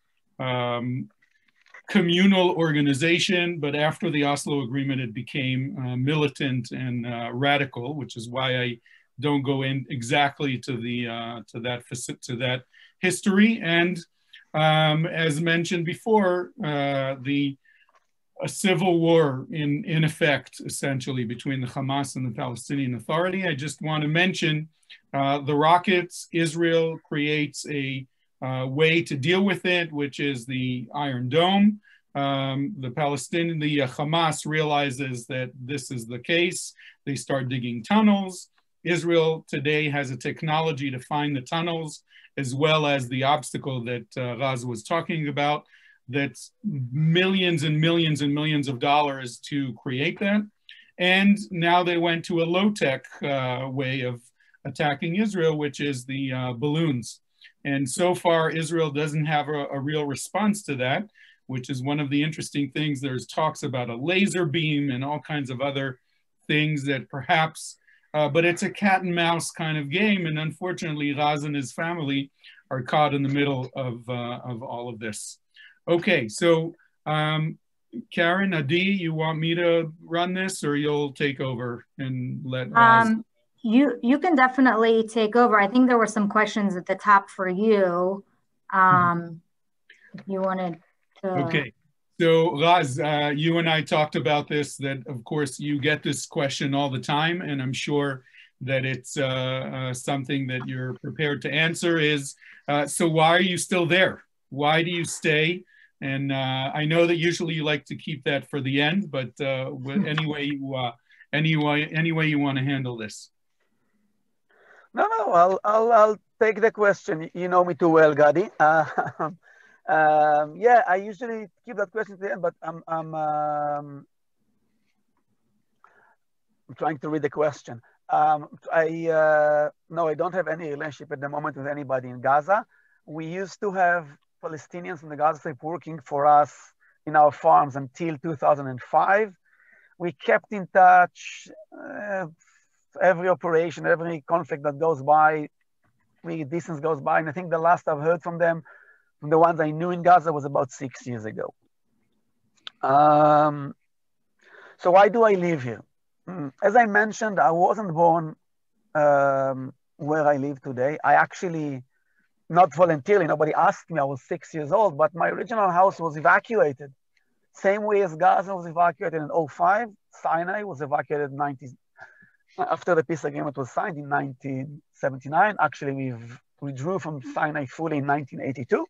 communal organization, but after the Oslo Agreement, it became militant and radical, which is why I don't go in exactly to that history. And as mentioned before, a civil war in effect, essentially, between the Hamas and the Palestinian Authority. I just want to mention the rockets. Israel creates a way to deal with it, which is the Iron Dome. The Hamas realizes that this is the case. They start digging tunnels. Israel today has a technology to find the tunnels, as well as the obstacle that Raz was talking about. That's millions and millions and millions of dollars to create that. And now they went to a low-tech way of attacking Israel, which is the balloons. And so far, Israel doesn't have a real response to that, which is one of the interesting things. There's talks about a laser beam and all kinds of other things that perhaps, but it's a cat and mouse kind of game. And unfortunately, Raz and his family are caught in the middle of all of this. Okay, so Karen, Adi, you want me to run this, or you'll take over and let Raz? You can definitely take over. I think there were some questions at the top for you. If you wanted to. Okay. So Raz, you and I talked about this, that of course you get this question all the time, and I'm sure that it's something that you're prepared to answer is, so why are you still there? Why do you stay? And I know that usually you like to keep that for the end, but any way you want to handle this. No, I'll take the question. You know me too well, Gadi. Yeah, I usually keep that question to the end, but I'm trying to read the question. No, I don't have any relationship at the moment with anybody in Gaza. We used to have Palestinians in the Gaza Strip working for us in our farms until 2005. We kept in touch. Every operation, every conflict that goes by, distance goes by. And I think the last I've heard from them, from the ones I knew in Gaza, was about 6 years ago. So why do I live here? As I mentioned, I wasn't born where I live today. I actually, not voluntarily, nobody asked me, I was 6 years old, but my original house was evacuated. Same way as Gaza was evacuated in 2005, Sinai was evacuated in 1990. After the peace agreement was signed in 1979, actually we withdrew from Sinai fully in 1982.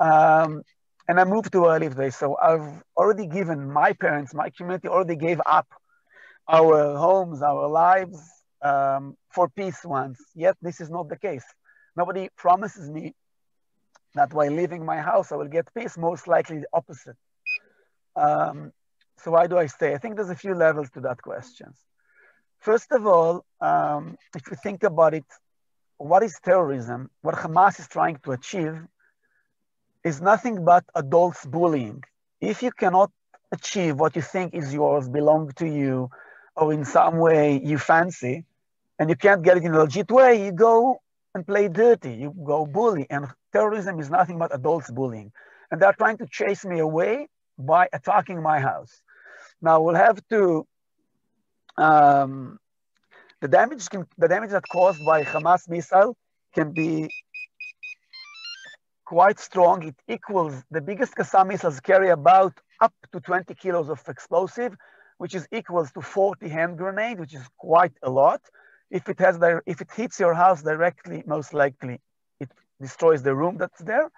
And I moved to where I live today. So I've already given my parents, my community already gave up our homes, our lives for peace once. Yet this is not the case. Nobody promises me that while leaving my house, I will get peace, most likely the opposite. So why do I stay? I think there's a few levels to that question. First of all, if you think about it, what is terrorism? What Hamas is trying to achieve is nothing but adults bullying. If you cannot achieve what you think is yours, belong to you, or in some way you fancy, and you can't get it in a legit way, you go and play dirty, you go bully. And terrorism is nothing but adults bullying. And they're trying to chase me away by attacking my house. Now we'll have to, the damage that caused by Hamas missile can be quite strong. It equals, the biggest Qassam missiles carry about up to 20 kilos of explosive, which is equals to 40 hand grenades, which is quite a lot. If it hits your house directly, most likely it destroys the room that's there.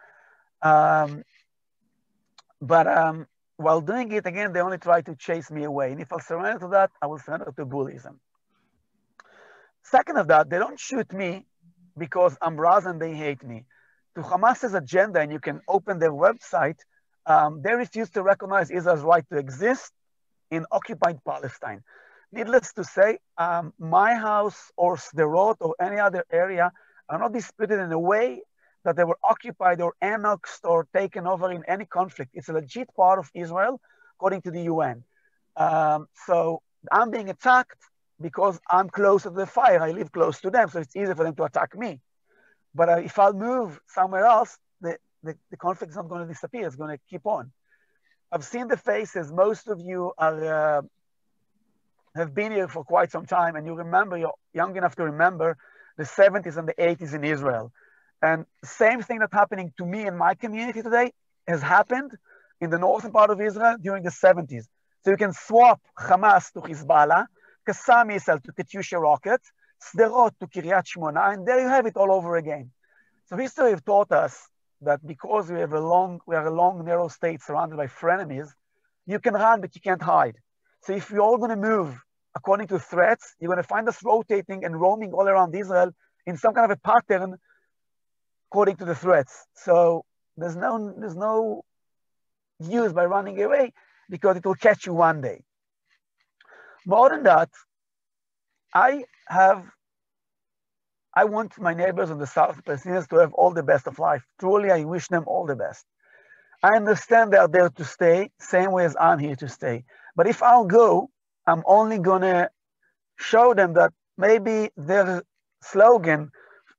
But while doing it, again, they only try to chase me away. And if I surrender to that, I will surrender to bullyism. Second of that, they don't shoot me because I'm Raz and they hate me. To Hamas's agenda, and you can open their website, they refuse to recognize Israel's right to exist in occupied Palestine. Needless to say, my house or Sderot or any other area are not disputed in a way that they were occupied or annexed or taken over in any conflict. It's a legit part of Israel, according to the UN. So I'm being attacked because I'm close to the fire. I live close to them, so it's easy for them to attack me. But if I'll move somewhere else, the conflict is not going to disappear. It's going to keep on. I've seen the faces. Most of you are, have been here for quite some time, and you remember, you're young enough to remember the 70s and the 80s in Israel. And the same thing that's happening to me and my community today has happened in the northern part of Israel during the 70s. So you can swap Hamas to Hezbollah, Qassam missile to Katyusha rockets, Sderot to Kiryat Shmona, and there you have it all over again. So history has taught us that because we are a long, narrow state surrounded by frenemies, you can run, but you can't hide. So if we're all going to move according to threats, you're going to find us rotating and roaming all around Israel in some kind of a pattern according to the threats. So there's no use by running away because it will catch you one day. More than that, I have I want my neighbors on the south Palestinians to have all the best of life. Truly, I wish them all the best. I understand they are there to stay, same way as I'm here to stay. But if I'll go, I'm only gonna show them that maybe their slogan,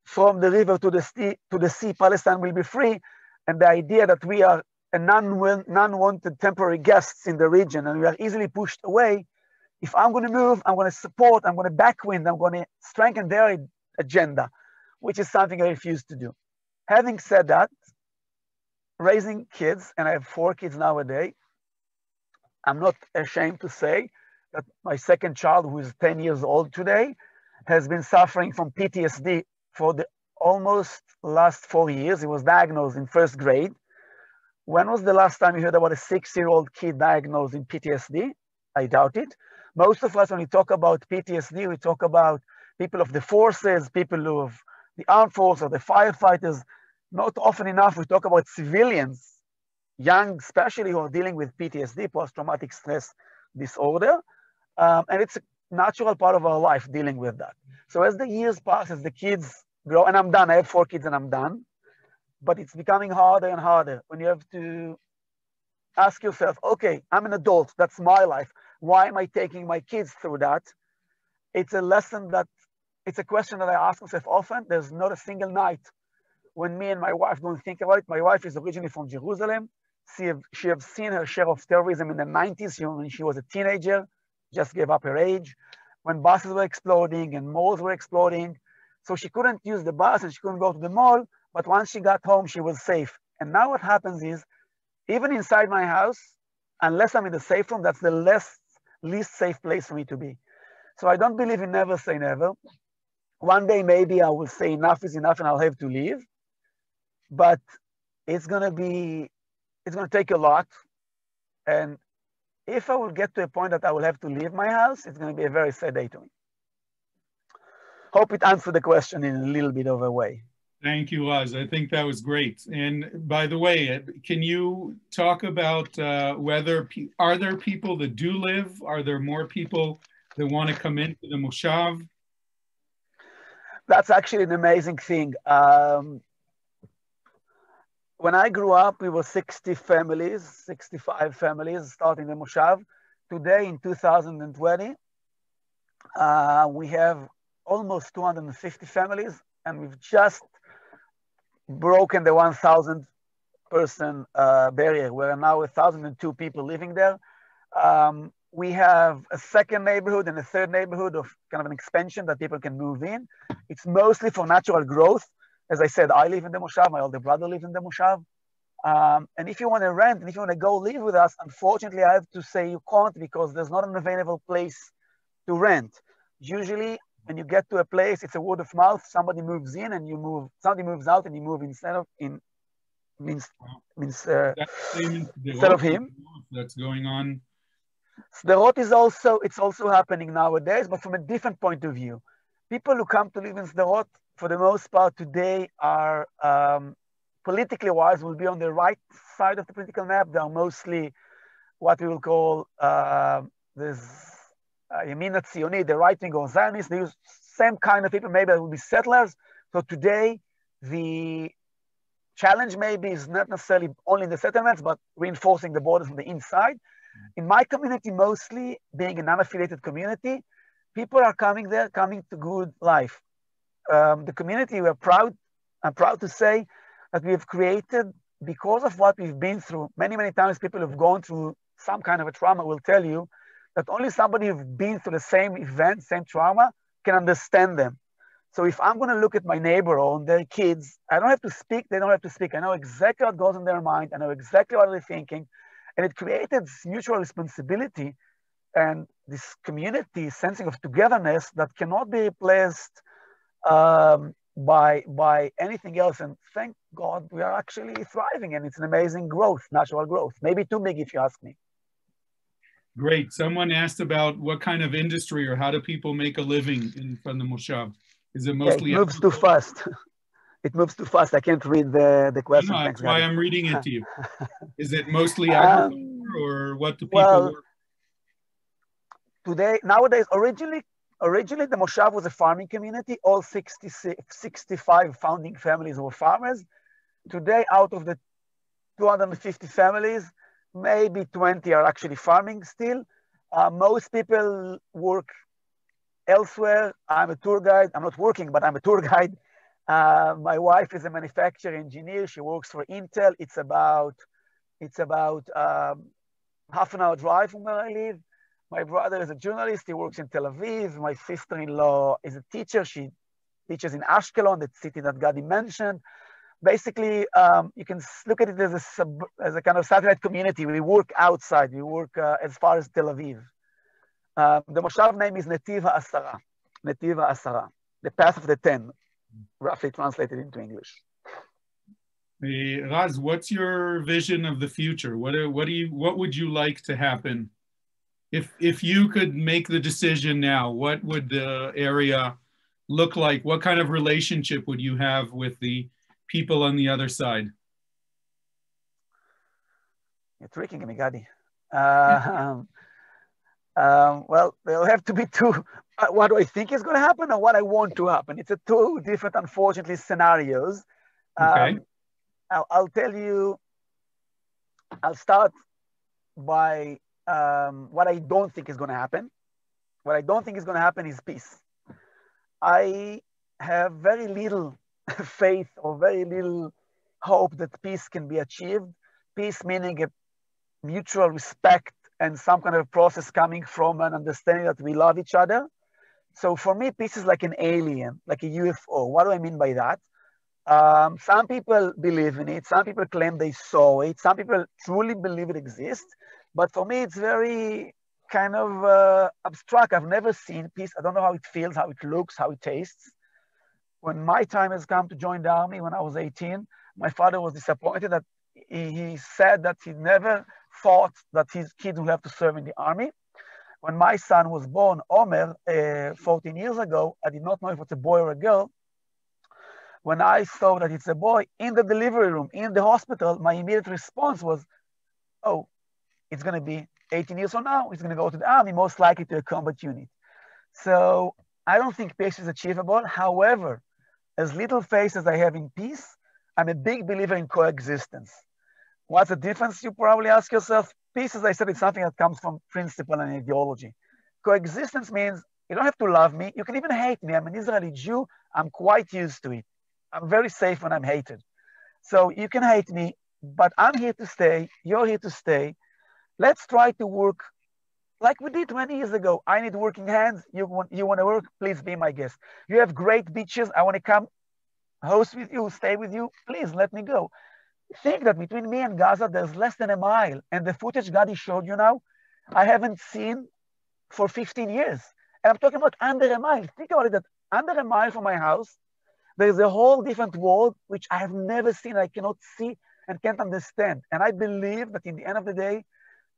from the river to the sea, Palestine will be free, and the idea that we are a non-wanted temporary guests in the region and we are easily pushed away. If I'm going to move, I'm going to support, I'm going to backwind, I'm going to strengthen their agenda, which is something I refuse to do. Having said that, raising kids, and I have 4 kids nowadays, I'm not ashamed to say that my second child, who is 10 years old today, has been suffering from PTSD for the almost last 4 years. He was diagnosed in 1st grade. When was the last time you heard about a 6-year-old kid diagnosed in PTSD? I doubt it. Most of us, when we talk about PTSD, we talk about people of the forces, people of the armed forces, or the firefighters. Not often enough, we talk about civilians, young especially, who are dealing with PTSD, post-traumatic stress disorder. And it's a natural part of our life dealing with that. So as the years pass, as the kids grow, and I'm done, I have 4 kids and I'm done, but it's becoming harder and harder when you have to ask yourself, okay, I'm an adult, that's my life. Why am I taking my kids through that? It's a lesson that, it's a question that I ask myself often. There's not a single night when me and my wife don't think about it. My wife is originally from Jerusalem. She has seen her share of terrorism in the 90s when she was a teenager, just gave up her age, when buses were exploding and malls were exploding. So she couldn't use the bus and she couldn't go to the mall, but once she got home, she was safe. And now what happens is, even inside my house, unless I'm in the safe room, that's the least safe place for me to be. So I don't believe in never say never. One day, maybe I will say enough is enough and I'll have to leave. But it's gonna take a lot. And if I will get to a point that I will have to leave my house, it's gonna be a very sad day to me. Hope it answered the question in a little bit of a way. Thank you, Raz. I think that was great. And by the way, can you talk about whether, are there people that do live? Are there more people that want to come into the Moshav? That's actually an amazing thing. When I grew up, we were 60 families, 65 families starting the Moshav. Today, in 2020, we have almost 250 families, and we've just broken the 1,000 person barrier. We're now 1,002 people living there. We have a second neighborhood and a third neighborhood of kind of an expansion that people can move in. It's mostly for natural growth. As I said, I live in the Moshav, my older brother lives in the Moshav. And if you want to rent, and if you want to go live with us, unfortunately, I have to say you can't, because there's not an available place to rent. Usually, when you get to a place, it's a word of mouth. Somebody moves in and you move. Somebody moves out and you move instead of him. That's going on. Sderot is also happening nowadays, but from a different point of view. People who come to live in Sderot, for the most part today, are politically wise, will be on the right side of the political map. They are mostly what we will call Yamin Tzioni, the right wing or Zionists. They use same kind of people, maybe that will be settlers. So today, the challenge maybe is not necessarily only in the settlements, but reinforcing the borders from the inside. In my community, mostly being an unaffiliated community, people are coming there, coming to good life. The community, I'm proud to say that we have created, because of what we've been through. Many, many times people have gone through some kind of a trauma will tell you that only somebody who's been through the same event, same trauma, can understand them. So if I'm going to look at my neighbor or their kids, I don't have to speak, they don't have to speak. I know exactly what goes in their mind. I know exactly what they're thinking. And it created this mutual responsibility and this community sensing of togetherness that cannot be replaced by anything else. And thank God we are actually thriving, and it's an amazing growth, natural growth. Maybe too big if you ask me. Great. Someone asked about what kind of industry or how do people make a living from the Moshav? Is it mostly... Yeah, it moves too fast. It moves too fast. I can't read the question. No, that's why I'm reading it to you. Is it mostly agriculture or what do people work? Today, nowadays, Originally, the Moshav was a farming community. All 65 founding families were farmers. Today, out of the 250 families, maybe 20 are actually farming still. Most people work elsewhere. I'm a tour guide. I'm not working, but I'm a tour guide. My wife is a manufacturing engineer. She works for Intel. It's about half an hour drive from where I live. My brother is a journalist. He works in Tel Aviv. My sister-in-law is a teacher. She teaches in Ashkelon, the city that Gadi mentioned. Basically, you can look at it as a kind of satellite community. We work outside. We work as far as Tel Aviv. The Moshav name is Netiv HaAsara. Netiv HaAsara, the path of the 10, roughly translated into English. Raz, what's your vision of the future? What would you like to happen? If you could make the decision now, what would the area look like? What kind of relationship would you have with the people on the other side? You're tricking me, Gadi. Well, there'll have to be two, what do I think is going to happen and what I want to happen. It's two different, unfortunately, scenarios. Okay. I'll tell you, I'll start by what I don't think is going to happen. What I don't think is going to happen is peace. I have very little faith or very little hope that peace can be achieved. Peace meaning a mutual respect and some kind of process coming from an understanding that we love each other. So for me, peace is like an alien, like a UFO. What do I mean by that? Some people believe in it. Some people claim they saw it. Some people truly believe it exists. But for me, it's very kind of abstract. I've never seen peace. I don't know how it feels, how it looks, how it tastes. When my time has come to join the army, when I was 18, my father was disappointed that he said that he never thought that his kids would have to serve in the army. When my son was born, Omer, 14 years ago, I did not know if it's a boy or a girl. When I saw that it's a boy in the delivery room, in the hospital, my immediate response was, oh, it's going to be 18 years from now, he's going to go to the army, most likely to a combat unit. So I don't think peace is achievable. However, as little faith as I have in peace, I'm a big believer in coexistence. What's the difference, you probably ask yourself? Peace, as I said, is something that comes from principle and ideology. Coexistence means you don't have to love me. You can even hate me. I'm an Israeli Jew. I'm quite used to it. I'm very safe when I'm hated. So you can hate me, but I'm here to stay. You're here to stay. Let's try to work like we did 20 years ago. I need working hands. You want to work? Please be my guest. You have great beaches. I want to come host with you, stay with you. Please let me go. Think that between me and Gaza, there's less than a mile. And the footage Gadi showed you now, I haven't seen for 15 years. And I'm talking about under a mile. Think about it, that under a mile from my house, there's a whole different world, which I have never seen, I cannot see and can't understand. And I believe that in the end of the day,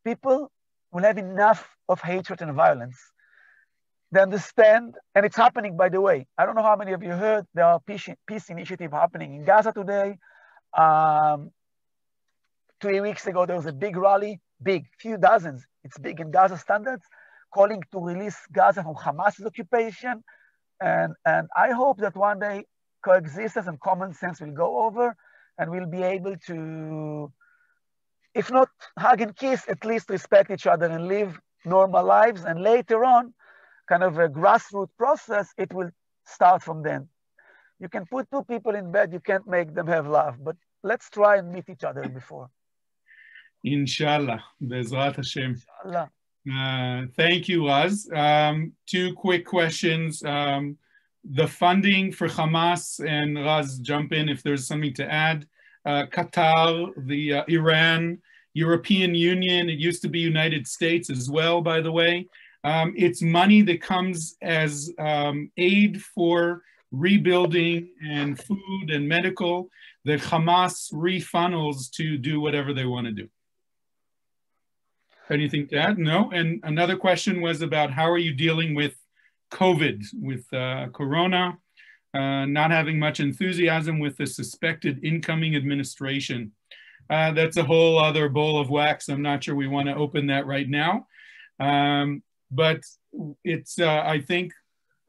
people will have enough of hatred and violence. They understand, and it's happening, by the way. I don't know how many of you heard, there are peace initiative happening in Gaza today. 3 weeks ago, there was a big rally, few dozens, it's big in Gaza standards, calling to release Gaza from Hamas's occupation. And I hope that one day coexistence and common sense will go over and we'll be able to, if not hug and kiss, at least respect each other and live normal lives. And later on, kind of a grassroots process, it will start from then. You can put two people in bed, you can't make them have love, but let's try and meet each other before. Inshallah, Bezrat Hashem. Inshallah. Thank you, Raz. Two quick questions. The funding for Hamas, and Raz, jump in if there's something to add. Qatar, the Iran, European Union, it used to be United States as well, by the way. It's money that comes as aid for rebuilding and food and medical that Hamas refunnels to do whatever they want to do. Anything to add? No? And another question was about how are you dealing with COVID, with Corona, not having much enthusiasm with the suspected incoming administration. That's a whole other bowl of wax. I'm not sure we want to open that right now. But it's, I think,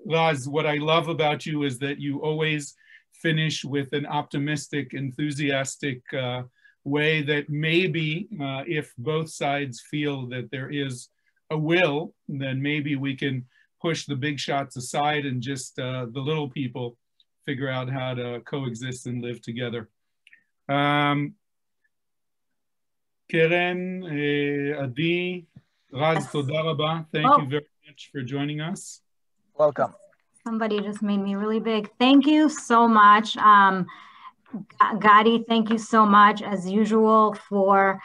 Raz, what I love about you is that you always finish with an optimistic, enthusiastic way that maybe if both sides feel that there is a will, then maybe we can push the big shots aside and just the little people figure out how to coexist and live together. Keren, Adi, Raz, toda rabba. Thank you very much for joining us. Welcome. Somebody just made me really big. Thank you so much. Gadi, thank you so much, as usual, for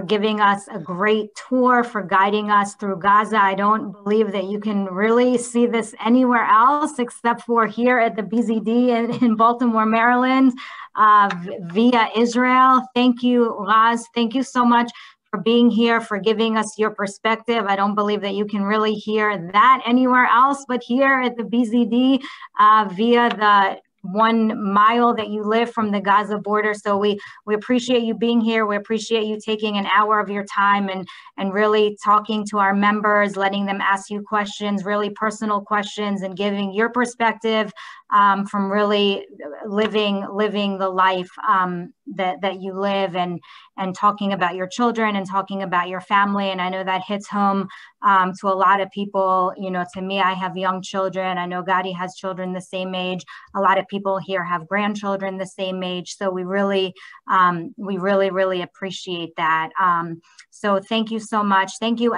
giving us a great tour, for guiding us through Gaza. I don't believe that you can really see this anywhere else except for here at the BZD in Baltimore, Maryland, via Israel. Thank you, Raz. Thank you so much for being here, for giving us your perspective. I don't believe that you can really hear that anywhere else, but here at the BZD via the 1 mile that you live from the Gaza border. So we appreciate you being here. We appreciate you taking an hour of your time and really talking to our members, letting them ask you questions, really personal questions, and giving your perspective from really living the life that you live, and talking about your children and talking about your family. And I know that hits home to a lot of people. You know, to me, I have young children. I know Gadi has children the same age. A lot of people here have grandchildren the same age. So we really appreciate that. So thank you so much. Thank you.